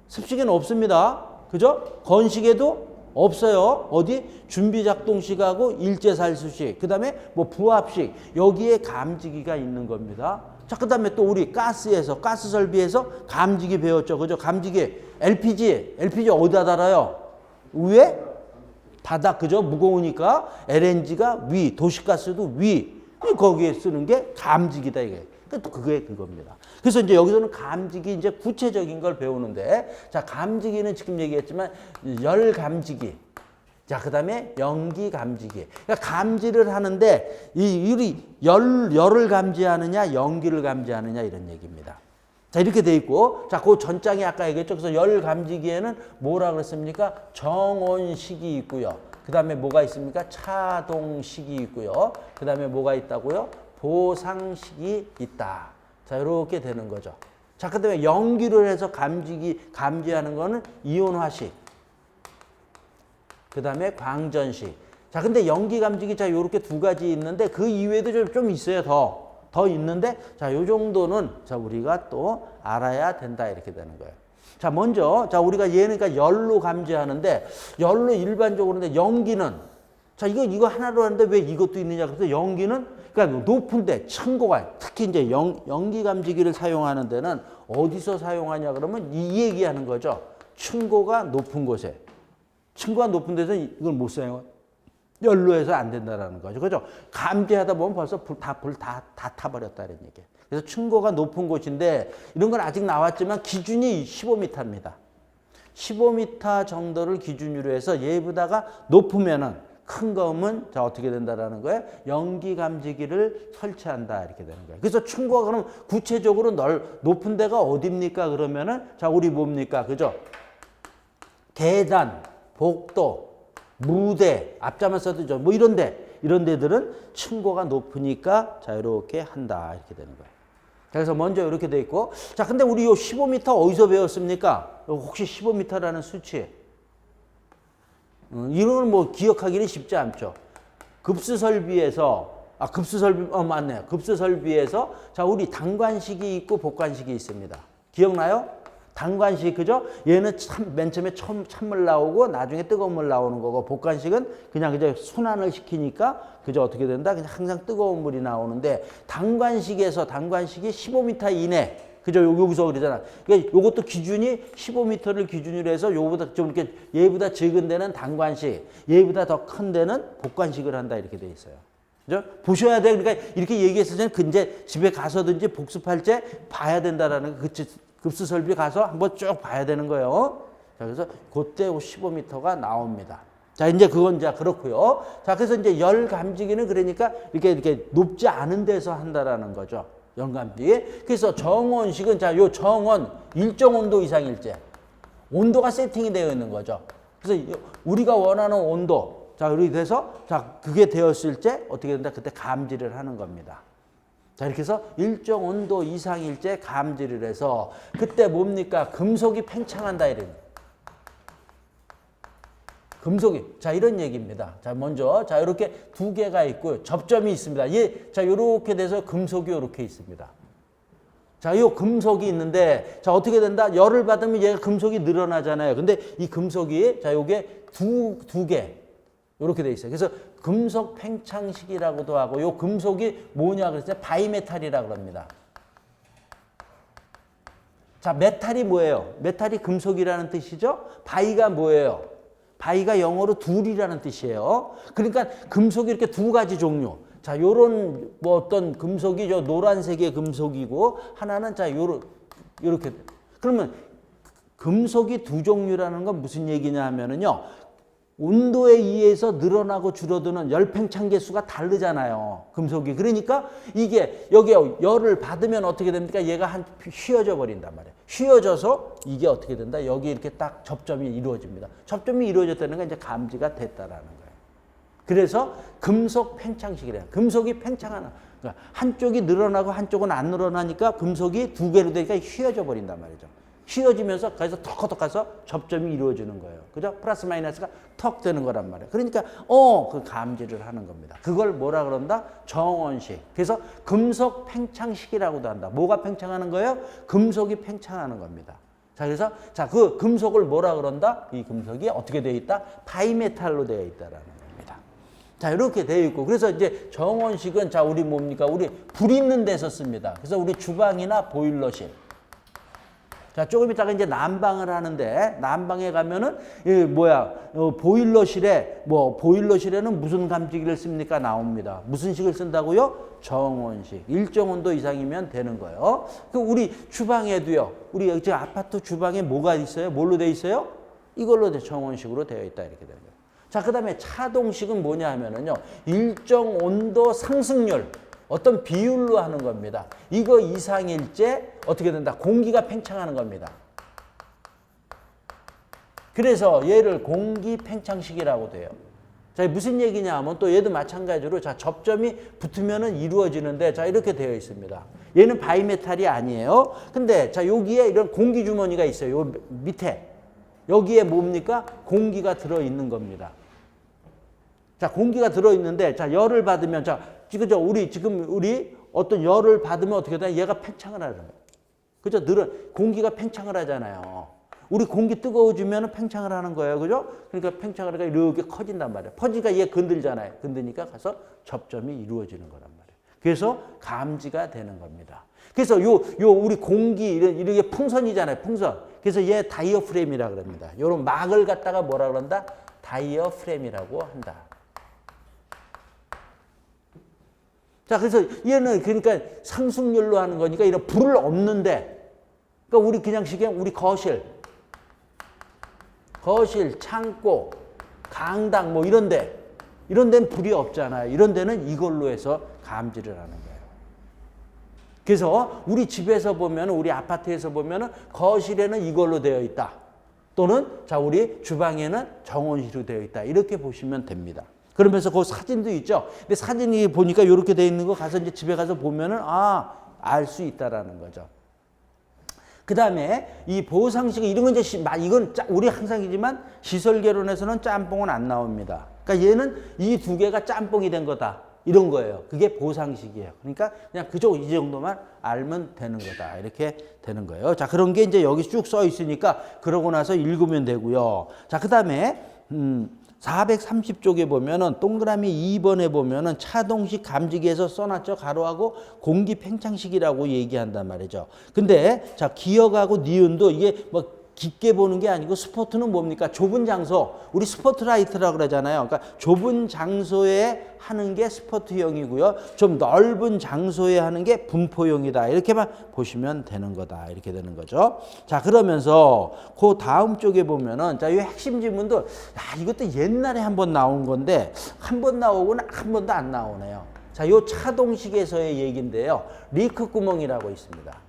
습식에는 없습니다. 그죠? 건식에도 없어요. 어디? 준비작동식하고 일제살수식. 그 다음에 뭐 부합식. 여기에 감지기가 있는 겁니다. 자, 그 다음에 또 우리 가스 설비에서 감지기 배웠죠. 그죠? 감지기. LPG 어디다 달아요? 위에? 바닥, 그죠? 무거우니까 LNG가 위, 도시가스도 위. 거기에 쓰는 게 감지기다, 이게. 그게 그겁니다. 그래서 이제 여기서는 감지기 이제 구체적인 걸 배우는데, 자, 감지기는 지금 얘기했지만 열 감지기. 자, 그 다음에 연기 감지기. 그러니까 감지를 하는데, 이 열을 감지하느냐, 연기를 감지하느냐, 이런 얘기입니다. 자, 이렇게 돼 있고, 자, 그 전장에 아까 얘기했죠. 그래서 열 감지기에는 뭐라 그랬습니까? 정온식이 있고요. 그 다음에 뭐가 있습니까? 차동식이 있고요. 그 다음에 뭐가 있다고요? 보상식이 있다. 자, 이렇게 되는 거죠. 자, 그 다음에 연기를 해서 감지하는 거는 이온화식. 그 다음에 광전식. 자, 근데 연기 감지기, 자, 요렇게 두 가지 있는데 그 이외에도 좀 있어요. 더 있는데, 자, 요 정도는 자, 우리가 또 알아야 된다. 이렇게 되는 거예요. 자, 먼저, 자, 우리가 얘는 그러니까 열로 감지하는데, 열로 일반적으로 하는데, 연기는, 자, 이거 하나로 하는데 왜 이것도 있느냐. 그래서 연기는, 그러니까 높은데, 층고가, 특히 이제 연기 감지기를 사용하는 데는 어디서 사용하냐 그러면 이 얘기하는 거죠. 층고가 높은 곳에. 층고가 높은 데서 이걸 못 사용해요. 열로 해서 안 된다라는 거죠. 그죠? 감지하다 보면 벌써 불 다 타버렸다, 이런 얘기예요. 그래서 층고가 높은 곳인데 이런 건 아직 나왔지만 기준이 15m입니다. 15m 정도를 기준으로 해서 얘보다가 높으면은 큰 거면 자, 어떻게 된다라는 거예요? 연기 감지기를 설치한다, 이렇게 되는 거예요. 그래서 층고가 그럼 구체적으로 높은 데가 어디입니까? 그러면은 자, 우리 뭡니까? 그죠? 계단, 복도, 무대, 앞자만 써도죠. 뭐 이런 데들은 층고가 높으니까 자, 이렇게 한다, 이렇게 되는 거예요. 그래서 먼저 이렇게 돼 있고, 자, 근데 우리 요 15m 어디서 배웠습니까? 혹시 15m라는 수치? 이런 걸 뭐 기억하기는 쉽지 않죠. 급수설비에서, 맞네요. 급수설비에서, 자, 우리 단관식이 있고 복관식이 있습니다. 기억나요? 단관식, 그죠? 얘는 맨 처음에 찬물 나오고 나중에 뜨거운 물 나오는 거고, 복관식은 그냥 이제 순환을 시키니까 그죠? 어떻게 된다? 그냥 항상 뜨거운 물이 나오는데, 단관식이 15m 이내, 그죠? 여기서 그러잖아. 그러니까 요것도 기준이 15m를 기준으로 해서 요거보다 좀 이렇게 얘보다 적은 데는 단관식, 얘보다 더 큰 데는 복관식을 한다, 이렇게 돼 있어요. 그죠? 보셔야 돼. 그러니까 이렇게 얘기했을 때는 이제 집에 가서든지 복습할 때 봐야 된다라는 거. 급수설비 가서 한번 쭉 봐야 되는 거예요. 자, 그래서 그때 15m가 나옵니다. 자, 이제 그건 이제 그렇고요. 자, 그래서 이제 열 감지기는 그러니까 이렇게 높지 않은 데서 한다라는 거죠. 열 감지기. 그래서 정온식은 자, 요 정온 일정 온도 이상일제. 온도가 세팅이 되어 있는 거죠. 그래서 우리가 원하는 온도, 자, 이렇게 돼서 자, 그게 되었을 때 어떻게 된다? 그때 감지를 하는 겁니다. 자, 이렇게 해서 일정 온도 이상일제 감지를 해서 그때 뭡니까? 금속이 팽창한다, 이런. 금속이. 자, 이런 얘기입니다. 자, 먼저 자, 이렇게 두 개가 있고 접점이 있습니다. 자, 이렇게 돼서 금속이 이렇게 있습니다. 자, 이 금속이 있는데 자, 어떻게 된다? 열을 받으면 얘가 금속이 늘어나잖아요. 근데 이 금속이 자, 요게 두 개. 이렇게 돼 있어요. 그래서 금속 팽창식이라고도 하고, 요 금속이 뭐냐 그랬어요? 바이메탈이라고 합니다. 자, 메탈이 뭐예요? 메탈이 금속이라는 뜻이죠? 바이가 뭐예요? 바이가 영어로 둘이라는 뜻이에요. 그러니까 금속이 이렇게 두 가지 종류. 자, 요런 뭐 어떤 금속이 저 노란색의 금속이고, 하나는 자, 요렇게. 그러면 금속이 두 종류라는 건 무슨 얘기냐 하면은요. 온도에 의해서 늘어나고 줄어드는 열 팽창 수가 다르잖아요. 금속이. 그러니까 이게 여기에 열을 받으면 어떻게 됩니까? 얘가 휘어져 버린단 말이에요. 휘어져서 이게 어떻게 된다? 여기 이렇게 딱 접점이 이루어집니다. 접점이 이루어졌다는 건 이제 감지가 됐다라는 거예요. 그래서 금속 팽창식이래요. 금속이 팽창하는. 그러니까 한쪽이 늘어나고 한쪽은 안 늘어나니까 금속이 두 개로 되니까 휘어져 버린단 말이죠. 휘어지면서 거기서 턱 가서 접점이 이루어지는 거예요. 그죠? 플러스 마이너스가 턱 되는 거란 말이에요. 그러니까 그 감지를 하는 겁니다. 그걸 뭐라 그런다? 정원식. 그래서 금속 팽창식이라고도 한다. 뭐가 팽창하는 거예요? 금속이 팽창하는 겁니다. 자, 그래서 그 금속을 뭐라 그런다? 이 금속이 어떻게 되어 있다? 바이메탈로 되어 있다라는 겁니다. 자, 이렇게 되어 있고 그래서 이제 정원식은 자, 우리 뭡니까? 우리 불 있는 데서 씁니다. 그래서 우리 주방이나 보일러실. 자, 조금 이따가 이제 난방을 하는데, 난방에 가면은, 보일러실에는 무슨 감지기를 씁니까? 나옵니다. 무슨 식을 쓴다고요? 정원식. 일정 온도 이상이면 되는 거예요. 그 우리 주방에도요, 우리 여기 아파트 주방에 뭐가 있어요? 뭘로 되어 있어요? 이걸로 정원식으로 되어 있다. 이렇게 되는 거예요. 자, 그 다음에 차동식은 뭐냐 하면은요, 일정 온도 상승률. 어떤 비율로 하는 겁니다. 이거 이상일째 어떻게 된다? 공기가 팽창하는 겁니다. 그래서 얘를 공기 팽창식이라고 돼요. 자, 무슨 얘기냐 하면 또 얘도 마찬가지로 자, 접점이 붙으면은 이루어지는데 자, 이렇게 되어 있습니다. 얘는 바이메탈이 아니에요. 근데 자, 여기에 이런 공기 주머니가 있어요. 요 밑에. 여기에 뭡니까? 공기가 들어 있는 겁니다. 자, 공기가 들어 있는데 자, 열을 받으면 우리 어떤 열을 받으면 어떻게 되나? 얘가 팽창을 하는 거예요. 그죠? 공기가 팽창을 하잖아요. 우리 공기 뜨거워지면 팽창을 하는 거예요. 그죠? 그러니까 팽창을 하니까 이렇게 커진단 말이에요. 퍼지니까 얘 건들잖아요. 건드니까 가서 접점이 이루어지는 거란 말이에요. 그래서 감지가 되는 겁니다. 그래서 우리 공기, 이게 풍선이잖아요. 풍선. 그래서 얘 다이어프램이라고 그럽니다. 요런 막을 갖다가 뭐라 그런다? 다이어프램이라고 한다. 자, 그래서 얘는 그러니까 상승률로 하는 거니까 이런 불을 없는데, 그러니까 우리 그냥 우리 거실, 창고, 강당 뭐 이런 데는 불이 없잖아요. 이런 데는 이걸로 해서 감지를 하는 거예요. 그래서 우리 집에서 보면, 우리 아파트에서 보면 거실에는 이걸로 되어 있다. 또는 자, 우리 주방에는 정원식으로 되어 있다. 이렇게 보시면 됩니다. 그러면서 그 사진도 있죠. 근데 사진이 보니까 이렇게 돼 있는 거 가서 이제 집에 가서 보면은 알 수 있다라는 거죠. 그 다음에 이 보상식 이런 건 이제 이건 우리 항상이지만 시설개론에서는 짬뽕은 안 나옵니다. 그러니까 얘는 이 두 개가 짬뽕이 된 거다. 이런 거예요. 그게 보상식이에요. 그러니까 그냥 이 정도만 알면 되는 거다. 이렇게 되는 거예요. 자, 그런 게 이제 여기 쭉 써 있으니까 그러고 나서 읽으면 되고요. 자, 그 다음에 430쪽에 보면은 동그라미 2번에 보면은 차동식 감지기에서 써놨죠. 가로하고 공기 팽창식이라고 얘기한단 말이죠. 근데 자, 기억하고 니은도 이게 뭐 깊게 보는 게 아니고 스포트는 뭡니까? 좁은 장소. 우리 스포트라이트라고 그러잖아요. 그러니까 좁은 장소에 하는 게 스포트형이고요. 좀 넓은 장소에 하는 게 분포형이다. 이렇게만 보시면 되는 거다. 이렇게 되는 거죠. 자, 그러면서 그 다음 쪽에 보면은 자, 이 핵심 지문도 이것도 옛날에 한번 나온 건데 한 번 나오고는 한 번도 안 나오네요. 자, 요 차동식에서의 얘기인데요. 리크 구멍이라고 있습니다.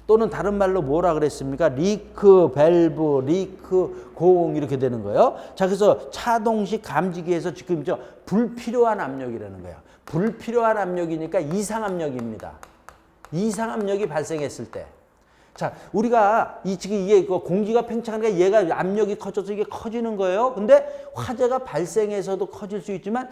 또는 다른 말로 뭐라 그랬습니까? 리크 밸브, 리크 공 이렇게 되는 거예요. 자, 그래서 차동식 감지기에서 지금 불필요한 압력이라는 거예요. 불필요한 압력이니까 이상 압력입니다. 이상 압력이 발생했을 때. 자, 우리가 지금 이게 공기가 팽창하니까 얘가 압력이 커져서 이게 커지는 거예요. 근데 화재가 발생해서도 커질 수 있지만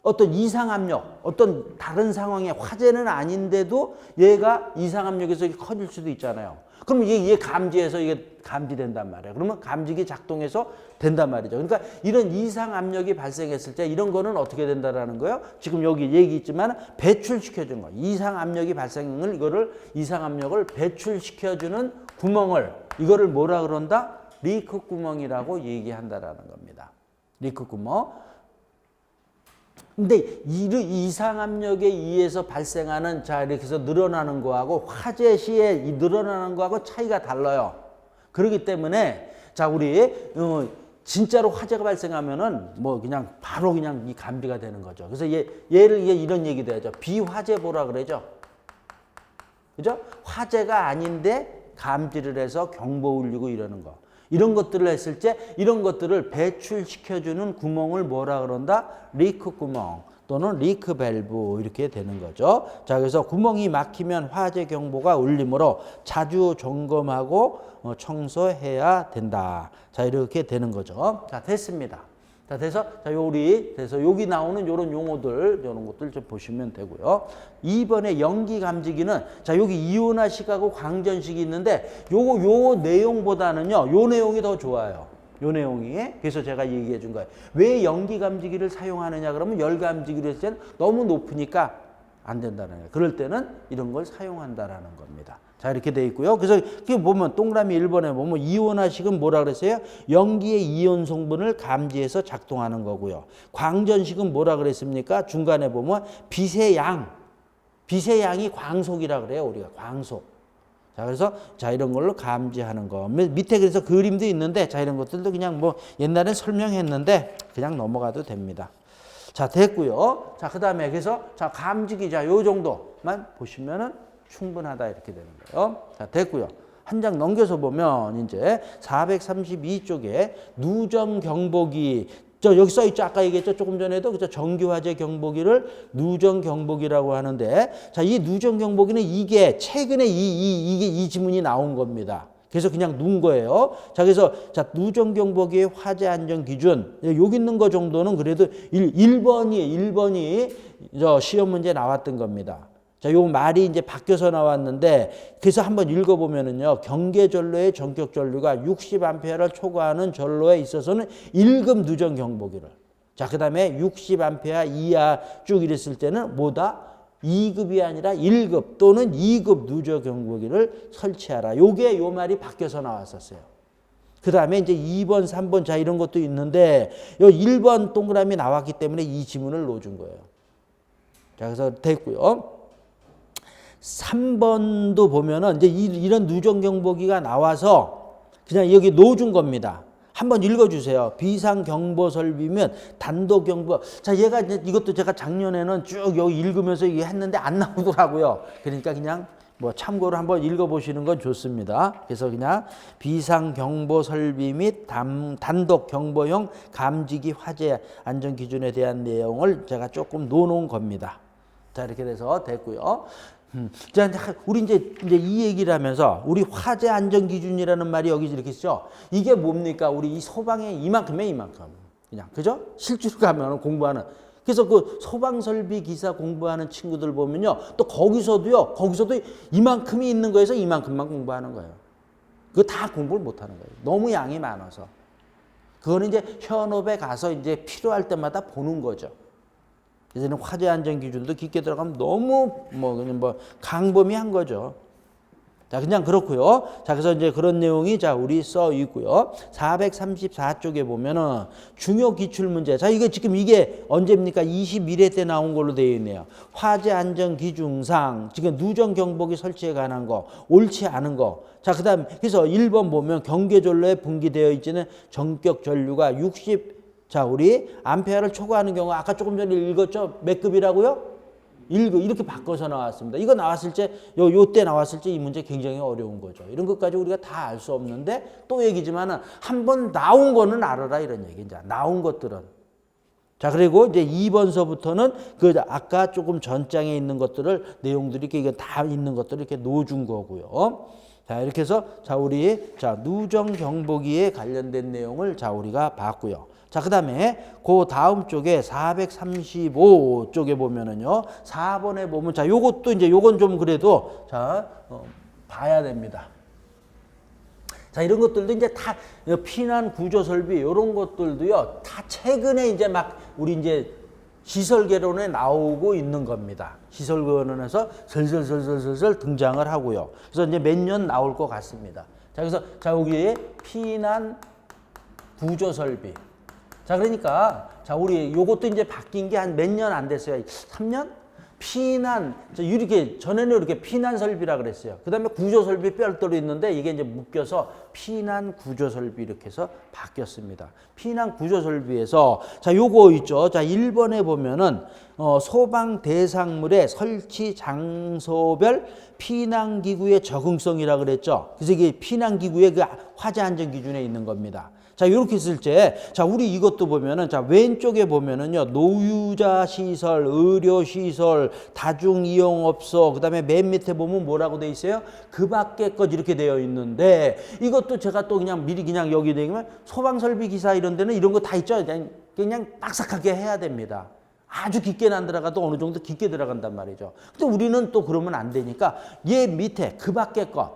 어떤 이상압력, 어떤 다른 상황의 화재는 아닌데도 얘가 이상압력에서 커질 수도 있잖아요. 그럼 얘 감지해서 이게 감지된단 말이에요. 그러면 감지기 작동해서 된단 말이죠. 그러니까 이런 이상압력이 발생했을 때 이런 거는 어떻게 된다라는 거예요? 지금 여기 얘기 있지만 배출시켜주는 거예요. 이상압력이 발생을 이상압력을 배출시켜주는 구멍을 이거를 뭐라 그런다? 리크 구멍이라고 얘기한다라는 겁니다. 리크 구멍. 근데 이상 압력에 의해서 발생하는 자 이렇게 해서 늘어나는 거하고 화재 시에 이 늘어나는 거하고 차이가 달라요. 그렇기 때문에 자 우리 진짜로 화재가 발생하면은 뭐 그냥 바로 그냥 이 감지가 되는 거죠. 그래서 얘를 이런 얘기도 하죠. 비화재보라 그러죠. 그죠? 화재가 아닌데 감지를 해서 경보 울리고 이러는 거. 이런 것들을 했을 때 이런 것들을 배출시켜주는 구멍을 뭐라 그런다? 리크 구멍 또는 리크 밸브 이렇게 되는 거죠. 자, 그래서 구멍이 막히면 화재 경보가 울리므로 자주 점검하고 청소해야 된다. 자, 이렇게 되는 거죠. 자, 됐습니다. 자, 그래서 여기 나오는 요런 용어들, 요런 것들 좀 보시면 되고요. 2번에 연기 감지기는 자, 여기 이온화식하고 광전식이 있는데 요 내용보다는요. 요 내용이 더 좋아요. 요 내용이. 그래서 제가 얘기해 준 거예요. 왜 연기 감지기를 사용하느냐 그러면 열 감지기를 했을 때는 너무 높으니까 안 된다는 거예요. 그럴 때는 이런 걸 사용한다라는 겁니다. 자, 이렇게 돼 있고요. 그래서 이렇게 보면 동그라미 1번에 보면 이온화식은 뭐라 그랬어요? 연기의 이온 성분을 감지해서 작동하는 거고요. 광전식은 뭐라 그랬습니까? 중간에 보면 빛의 양이 광속이라 그래요. 우리가 광속. 자, 그래서 자 이런 걸로 감지하는 거. 밑에 그래서 그림도 있는데 자 이런 것들도 그냥 뭐 옛날엔 설명했는데 그냥 넘어가도 됩니다. 자, 됐고요. 자, 그다음에 그래서 자 감지기 자 요 정도만 보시면은 충분하다 이렇게 되는 거예요. 자, 됐고요. 한 장 넘겨서 보면 이제 432쪽에 누정 경보기 여기 써 있죠. 아까 얘기했죠. 조금 전에도 그죠. 정규화재 경보기를 누정 경보기라고 하는데 자, 이 누정 경보기는 이게 최근에 이 지문이 나온 겁니다. 그래서 그냥 누운 거예요. 자, 그래서 자, 누정 경보기의 화재 안전 기준 여기 있는 거 정도는 그래도 1번이 저 시험 문제 나왔던 겁니다. 자, 요 말이 이제 바뀌어서 나왔는데 그래서 한번 읽어보면은요. 경계 전로의 전격 전류가 60A를 초과하는 전로에 있어서는 1급 누정 경보기를. 자, 그다음에 60A 이하 쭉 이랬을 때는 뭐다? 2급이 아니라 1급 또는 2급 누정 경보기를 설치하라. 요게 요 말이 바뀌어서 나왔었어요. 그다음에 이제 2번, 3번 자 이런 것도 있는데 요 1번 동그라미 나왔기 때문에 이 지문을 넣어준 거예요. 자, 그래서 됐고요. 3번도 보면은 이제 이런 누정 경보기가 나와서 그냥 여기 넣어준 겁니다. 한번 읽어주세요. 비상 경보 설비면 단독 경보. 자, 얘가 이것도 제가 작년에는 쭉 여기 읽으면서 이게 했는데 안 나오더라고요. 그러니까 그냥 뭐 참고로 한번 읽어보시는 건 좋습니다. 그래서 그냥 비상 경보 설비 및 단독 경보용 감지기 화재 안전 기준에 대한 내용을 제가 조금 넣어놓은 겁니다. 자, 이렇게 돼서 됐고요. 자, 우리 이제 이 얘기를 하면서 우리 화재 안전 기준이라는 말이 여기 이렇게 있죠. 이게 뭡니까? 우리 이 소방에 이만큼에 이만큼. 그냥 그죠? 실제로 가면 공부하는. 그래서 그 소방 설비 기사 공부하는 친구들 보면요. 또 거기서도 이만큼이 있는 거에서 이만큼만 공부하는 거예요. 그거 다 공부를 못 하는 거예요. 너무 양이 많아서. 그거는 이제 현업에 가서 이제 필요할 때마다 보는 거죠. 이제는 화재 안전 기준도 깊게 들어가면 너무 그냥 강범위한 거죠. 자, 그냥 그렇고요. 자, 그래서 이제 그런 내용이 자, 우리 써 있고요. 434쪽에 보면은 중요 기출 문제. 자, 이게 언제입니까? 21회 때 나온 걸로 되어 있네요. 화재 안전 기준상 지금 누정 경보기 설치에 관한 거, 옳지 않은 거. 자, 그다음 그래서 1번 보면 경계 전로에 분기되어 있지는 전격 전류가 60 자, 우리 암페어를 초과하는 경우 아까 조금 전에 읽었죠? 몇 급이라고요? 1급 이렇게 바꿔서 나왔습니다. 이거 나왔을 때 요때 나왔을 때 이 문제 굉장히 어려운 거죠. 이런 것까지 우리가 다 알 수 없는데 또 얘기지만은 한번 나온 거는 알아라 이런 얘기. 이제 나온 것들은 자, 그리고 이제 2번서부터는 그 아까 조금 전장에 있는 것들을 내용들이 이게 다 있는 것들을 이렇게 놓아준 거고요. 자, 이렇게 해서 자, 우리 자, 누정 경보기에 관련된 내용을 자, 우리가 봤고요. 자, 그다음에 그 다음 쪽에 435쪽에 보면은요. 4번에 보면 자, 요것도 이제 요건 좀 그래도 자, 봐야 됩니다. 자, 이런 것들도 이제 다 피난 구조 설비 이런 것들도요. 다 최근에 이제 막 우리 이제 시설 개론에 나오고 있는 겁니다. 시설 개론에서 슬슬 등장을 하고요. 그래서 이제 몇 년 나올 것 같습니다. 자, 그래서 자, 여기에 피난 구조 설비 자, 그러니까, 자, 우리 요것도 이제 바뀐 게 한 몇 년 안 됐어요. 3년? 피난, 이렇게, 전에는 이렇게 피난 설비라 그랬어요. 그 다음에 구조 설비 별도로 있는데 이게 이제 묶여서 피난 구조 설비 이렇게 해서 바뀌었습니다. 피난 구조 설비에서, 자, 요거 있죠. 자, 1번에 보면은, 소방 대상물의 설치 장소별 피난기구의 적응성이라 그랬죠. 그래서 이게 피난기구의 그 화재 안전 기준에 있는 겁니다. 자, 이렇게 있을 때, 자, 우리 이것도 보면은, 자, 왼쪽에 보면은요, 노유자 시설, 의료 시설, 다중 이용업소, 그 다음에 맨 밑에 보면 뭐라고 돼 있어요? 그 밖에 것 이렇게 되어 있는데, 이것도 제가 또 그냥 미리 그냥 여기 되면 소방설비 기사 이런 데는 이런 거 다 있죠? 그냥 빡삭하게 해야 됩니다. 아주 깊게는 안 들어가도 어느 정도 깊게 들어간단 말이죠. 근데 우리는 또 그러면 안 되니까, 얘 밑에 그 밖에 것,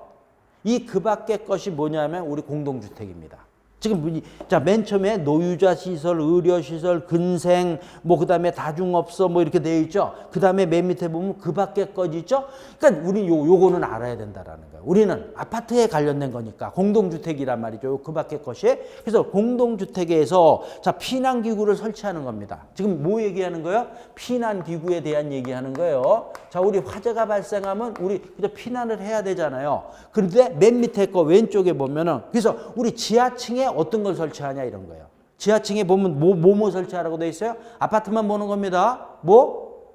이 그 밖에 것이 뭐냐면 우리 공동주택입니다. 지금 자, 맨 처음에 노유자 시설, 의료 시설, 근생, 뭐 그다음에 다중업소 뭐 이렇게 되어 있죠. 그다음에 맨 밑에 보면 그 밖에 거지 있죠. 그러니까 우리 요거는 알아야 된다라는 거예요. 우리는 아파트에 관련된 거니까 공동주택이란 말이죠. 그 밖에 것이. 그래서 공동주택에서 자, 피난 기구를 설치하는 겁니다. 지금 뭐 얘기하는 거예요? 피난 기구에 대한 얘기하는 거예요. 자, 우리 화재가 발생하면 우리 그저 피난을 해야 되잖아요. 그런데 맨 밑에 거 왼쪽에 보면은 그래서 우리 지하층에 어떤 걸 설치하냐 이런 거예요. 지하층에 보면 뭐 설치하라고 돼 있어요? 아파트만 보는 겁니다. 뭐?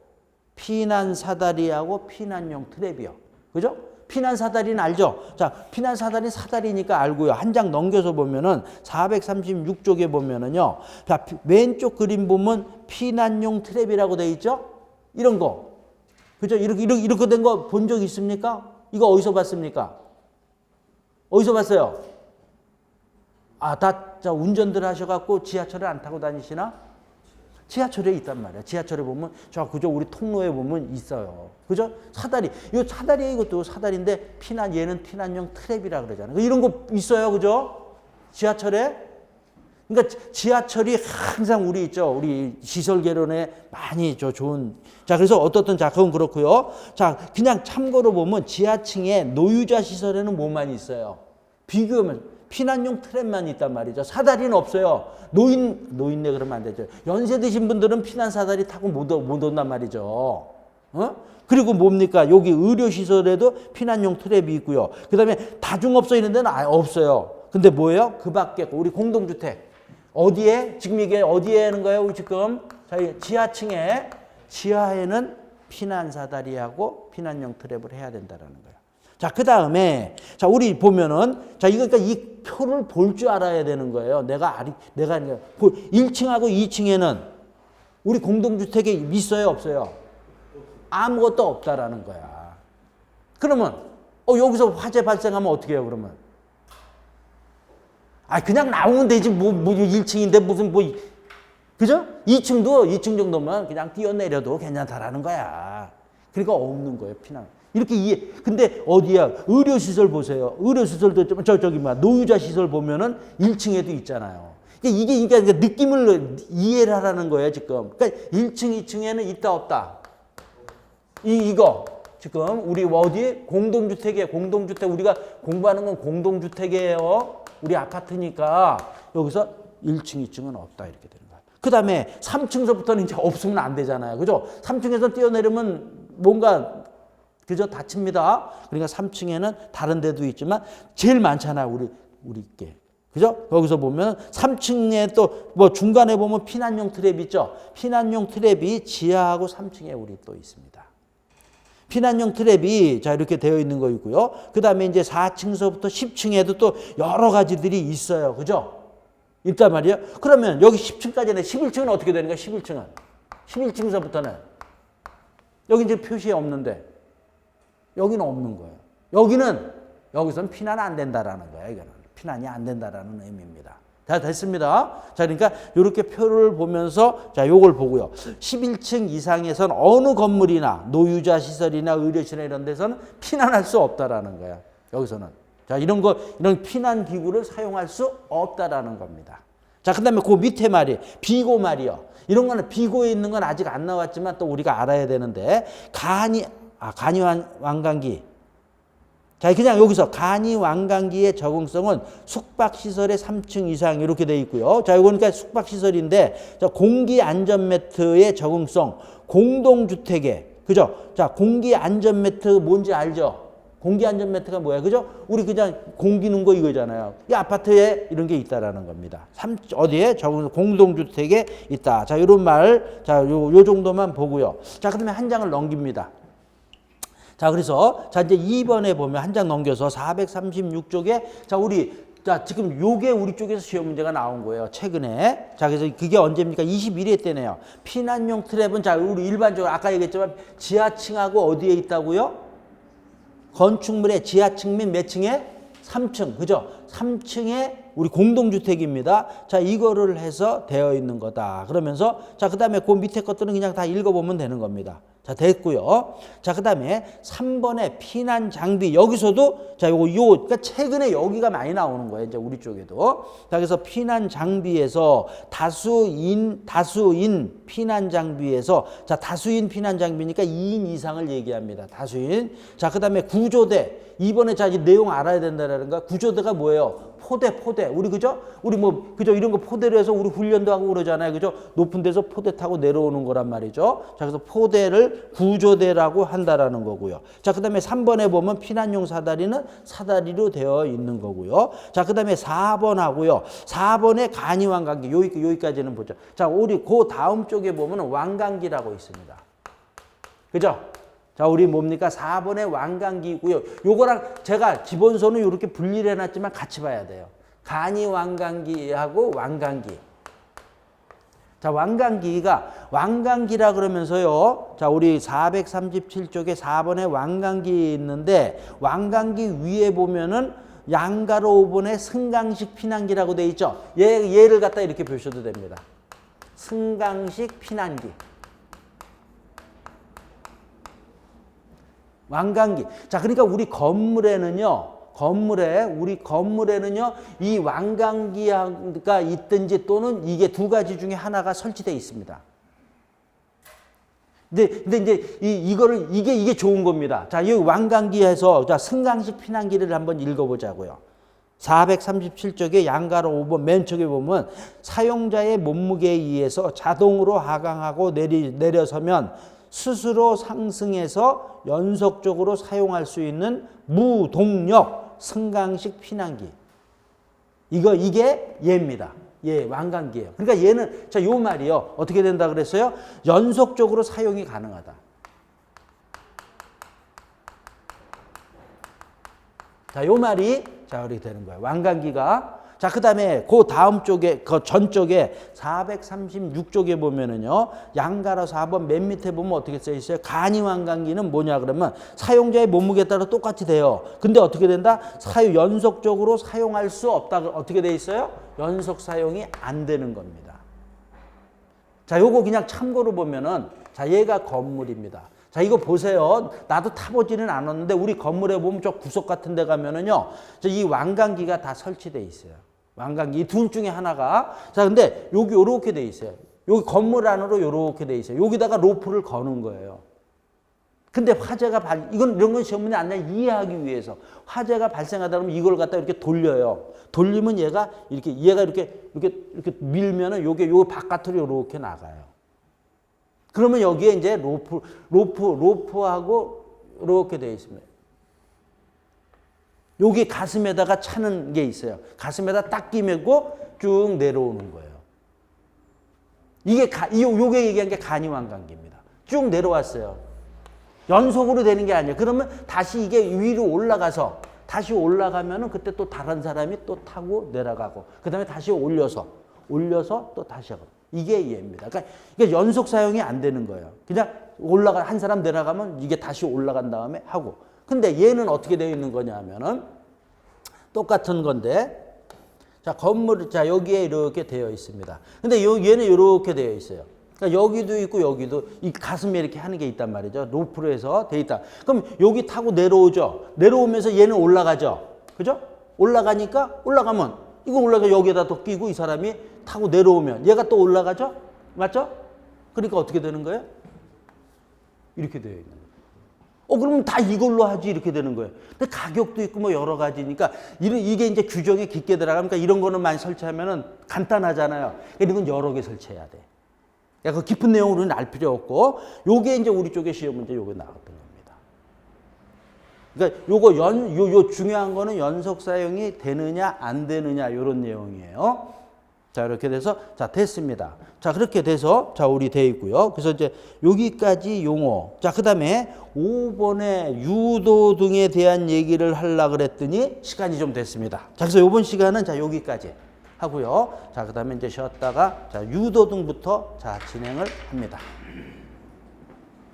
피난 사다리하고 피난용 트랩이요. 그죠? 피난 사다리는 알죠? 자, 피난 사다리 사다리니까 알고요. 한 장 넘겨서 보면은 436쪽에 보면은요. 자, 왼쪽 그림 보면 피난용 트랩이라고 돼 있죠? 이런 거. 그죠? 이렇게 된 거 본 적 있습니까? 이거 어디서 봤습니까? 어디서 봤어요? 아, 자, 운전들 하셔갖고 지하철을 안 타고 다니시나? 지하철에 있단 말이야. 지하철에 보면, 그죠? 우리 통로에 보면 있어요. 그죠? 사다리. 이 사다리, 이것도 사다리인데, 얘는 피난용 트랩이라 그러잖아요. 이런 거 있어요. 그죠? 지하철에. 그러니까 지하철이 항상 우리 있죠. 우리 시설 개론에 많이 좋은. 자, 그래서 어떻든, 자, 그건 그렇고요. 자, 그냥 참고로 보면 지하층에 노유자 시설에는 뭐만 있어요? 비교하면. 피난용 트랩만 있단 말이죠. 사다리는 없어요. 노인네 그러면 안 되죠. 연세 드신 분들은 피난 사다리 타고 못 온단 말이죠. 그리고 뭡니까? 여기 의료시설에도 피난용 트랩이 있고요. 그 다음에 다중업소 이런 데는 없어요. 근데 뭐예요? 그 밖에 우리 공동주택. 어디에? 지금 이게 어디에 하는 거예요? 지금 지하층에, 지하에는 피난 사다리하고 피난용 트랩을 해야 된다는 거예요. 자, 그 다음에, 자, 우리 보면은, 자, 그러니까 이 표를 볼 줄 알아야 되는 거예요. 내가 1층하고 2층에는 우리 공동주택에 있어요, 없어요? 아무것도 없다라는 거야. 그러면, 여기서 화재 발생하면 어떻게 해요, 그러면? 그냥 나오면 되지. 뭐 1층인데 무슨 그죠? 2층 정도면 그냥 뛰어내려도 괜찮다라는 거야. 그러니까 없는 거예요, 피난. 이렇게 근데 어디야? 의료시설 보세요. 의료시설도 노유자 시설 보면은 1층에도 있잖아요. 그러니까 느낌을 이해를 하라는 거예요, 지금. 그러니까 1층, 2층에는 있다, 없다. 이거. 지금 우리 어디? 공동주택이에요. 공동주택. 우리가 공부하는 건 공동주택이에요. 우리 아파트니까 여기서 1층, 2층은 없다. 이렇게 되는 거예요. 그 다음에 3층서부터는 이제 없으면 안 되잖아요. 그죠? 3층에서 뛰어내리면 뭔가 그죠? 다칩니다. 그러니까 3층에는 다른 데도 있지만 제일 많잖아요. 우리께. 그죠? 여기서 보면 3층에 또 뭐 중간에 보면 피난용 트랩 있죠? 피난용 트랩이 지하하고 3층에 우리 또 있습니다. 피난용 트랩이 자 이렇게 되어 있는 거 있고요. 그 다음에 이제 4층서부터 10층에도 또 여러 가지들이 있어요. 그죠? 있단 말이에요. 그러면 여기 10층까지는 11층은 어떻게 되는 거야? 11층은. 11층서부터는. 여기 이제 표시에 없는데. 여기는 없는 거예요. 여기서는 피난 안 된다라는 거예요. 이거는 피난이 안 된다라는 의미입니다. 다 됐습니다. 자, 그러니까 이렇게 표를 보면서 자, 요걸 보고요. 11층 이상에선 어느 건물이나 노유자 시설이나 의료시설 이런 데서는 피난할 수 없다라는 거야. 여기서는. 자, 이런 피난 기구를 사용할 수 없다라는 겁니다. 자, 그다음에 그 밑에 말이 비고 말이요. 이런 거는 비고에 있는 건 아직 안 나왔지만 또 우리가 알아야 되는데 간이 왕관기 자, 그냥 여기서 간이 완강기의 적응성은 숙박시설의 3층 이상 이렇게 돼 있고요. 자, 이거는 그러니까 숙박시설인데, 자, 공기안전매트의 적응성, 공동주택에, 그죠? 자, 공기안전매트 뭔지 알죠? 공기안전매트가 뭐야, 그죠? 우리 그냥 공기 넣은 거 이거잖아요. 이 아파트에 이런 게 있다라는 겁니다. 어디에? 적응성, 공동주택에 있다. 자, 이런 말, 자, 요 정도만 보고요. 자, 그다음에 한 장을 넘깁니다. 자, 그래서 자 이제 2번에 보면 한 장 넘겨서 436쪽에 자 자 지금 요게 우리 쪽에서 시험 문제가 나온 거예요. 최근에. 자, 그래서 그게 언제입니까? 21회 때네요. 피난용 트랩은 자 우리 일반적으로 아까 얘기했지만 지하층하고 어디에 있다고요? 건축물의 지하층 및 몇 층에? 3층. 그죠? 3층에 우리 공동주택입니다. 자, 이거를 해서 되어 있는 거다. 그러면서 자, 그다음에 그 밑에 것들은 그냥 다 읽어보면 되는 겁니다. 자, 됐고요. 자, 그다음에 3번에 피난 장비. 여기서도 자, 그러니까 최근에 여기가 많이 나오는 거예요. 이제 우리 쪽에도. 자, 그래서 피난 장비에서 다수인 피난 장비에서 자, 다수인 피난 장비니까 2인 이상을 얘기합니다. 다수인. 자, 그다음에 구조대. 이번에 자, 이 내용 알아야 된다라는 거. 구조대가 뭐예요? 포대. 우리 그죠? 우리 뭐 그죠? 이런 거 포대로 해서 우리 훈련도 하고 그러잖아요. 그죠? 높은 데서 포대 타고 내려오는 거란 말이죠. 자, 그래서 포대를 구조대라고 한다라는 거고요. 자, 그다음에 3번에 보면 피난용 사다리는 사다리로 되어 있는 거고요. 자, 그다음에 4번 하고요. 4번에 간이 완강기. 여기까지는 보죠. 자, 우리 그 다음 쪽에 보면 완강기라고 있습니다. 그죠? 자, 우리 뭡니까? 4번의 완강기고요. 요거랑 제가 기본서는 이렇게 분리를 해놨지만 같이 봐야 돼요. 간이 완강기하고 완강기. 자, 완강기라 그러면서요. 자, 우리 437쪽에 4번에 완강기 있는데 완강기 위에 보면은 양가로 5번에 승강식 피난기라고 돼 있죠. 얘를 갖다 이렇게 보셔도 됩니다. 승강식 피난기. 완강기. 자, 그러니까 우리 건물에는요, 이 완강기가 있든지 또는 이게 두 가지 중에 하나가 설치되어 있습니다. 근데 이제 이게 좋은 겁니다. 자, 이 완강기에서 자, 승강식 피난기를 한번 읽어보자고요. 437쪽에 양가로 5번 맨 쪽에 보면 사용자의 몸무게에 의해서 자동으로 하강하고 내려서면 스스로 상승해서 연속적으로 사용할 수 있는 무동력 승강식 피난기. 이게 얘입니다. 완강기예요. 그러니까 얘는 자, 요 말이요. 어떻게 된다 그랬어요? 연속적으로 사용이 가능하다. 자, 요 말이 자, 이렇게 되는 거예요. 완강기가. 자, 그다음에 그 다음 쪽에 그 전쪽에 436쪽에 보면은요. 양가로 4번 맨 밑에 보면 어떻게 써 있어요? 간이 완강기는 뭐냐 그러면 사용자의 몸무게에 따라 똑같이 돼요. 근데 어떻게 된다? 연속적으로 사용할 수 없다. 어떻게 돼 있어요? 연속 사용이 안 되는 겁니다. 자, 요거 그냥 참고로 보면은 자, 얘가 건물입니다. 자, 이거 보세요. 나도 타보지는 않았는데 우리 건물에 보면 저 구석 같은 데 가면은요. 이 완강기가 다 설치돼 있어요. 완강기 이 둘 중에 하나가. 자, 근데 여기 요렇게 돼 있어요. 여기 건물 안으로 요렇게 돼 있어요. 여기다가 로프를 거는 거예요. 근데 화재가 이런 건 시험 문제 안 나 이해하기 위해서 화재가 발생하다 보면 이걸 갖다 이렇게 돌려요. 돌리면 얘가 이렇게 밀면은 요게 바깥으로 요렇게 나가요. 그러면 여기에 이제 로프하고 이렇게 되어 있습니다. 여기 가슴에다가 차는 게 있어요. 가슴에다 딱 끼매고 쭉 내려오는 거예요. 요게 얘기한 게 간이 완강기입니다. 쭉 내려왔어요. 연속으로 되는 게 아니에요. 그러면 다시 이게 위로 올라가서 다시 올라가면은 그때 또 다른 사람이 또 타고 내려가고 그 다음에 다시 올려서 또 다시 하고. 이게 얘입니다. 그러니까 연속 사용이 안 되는 거예요. 그냥 한 사람 내려가면 이게 다시 올라간 다음에 하고. 근데 얘는 어떻게 되어 있는 거냐 하면은 똑같은 건데 자, 자, 여기에 이렇게 되어 있습니다. 근데 얘는 이렇게 되어 있어요. 그러니까 여기도 있고 여기도 이 가슴에 이렇게 하는 게 있단 말이죠. 로프로 해서 되어 있다. 그럼 여기 타고 내려오죠. 내려오면서 얘는 올라가죠. 그죠? 올라가면 이거 여기에다 또 끼고 이 사람이 타고 내려오면 얘가 또 올라가죠? 맞죠? 그러니까 어떻게 되는 거예요? 이렇게 되어 있는 거예요. 그러면 다 이걸로 하지 이렇게 되는 거예요. 근데 가격도 있고 뭐 여러 가지니까 이게 이제 규정에 깊게 들어가니까 이런 거는 많이 설치하면은 간단하잖아요. 이런 건 여러 개 설치해야 돼. 그 깊은 내용으로는 알 필요 없고 요게 이제 우리 쪽에 시험 문제 요게 나왔던 겁니다. 그러니까 요거 요 중요한 거는 연속 사용이 되느냐 안 되느냐 요런 내용이에요. 자, 이렇게 돼서 자, 됐습니다. 자, 그렇게 돼서 자, 우리 돼 있고요. 그래서 이제 여기까지 용어. 자, 그다음에 5번에 유도 등에 대한 얘기를 하려고 그랬더니 시간이 좀 됐습니다. 자, 그래서 이번 시간은 자, 여기까지 하고요. 자, 그다음에 이제 쉬었다가 자, 유도 등부터 자, 진행을 합니다.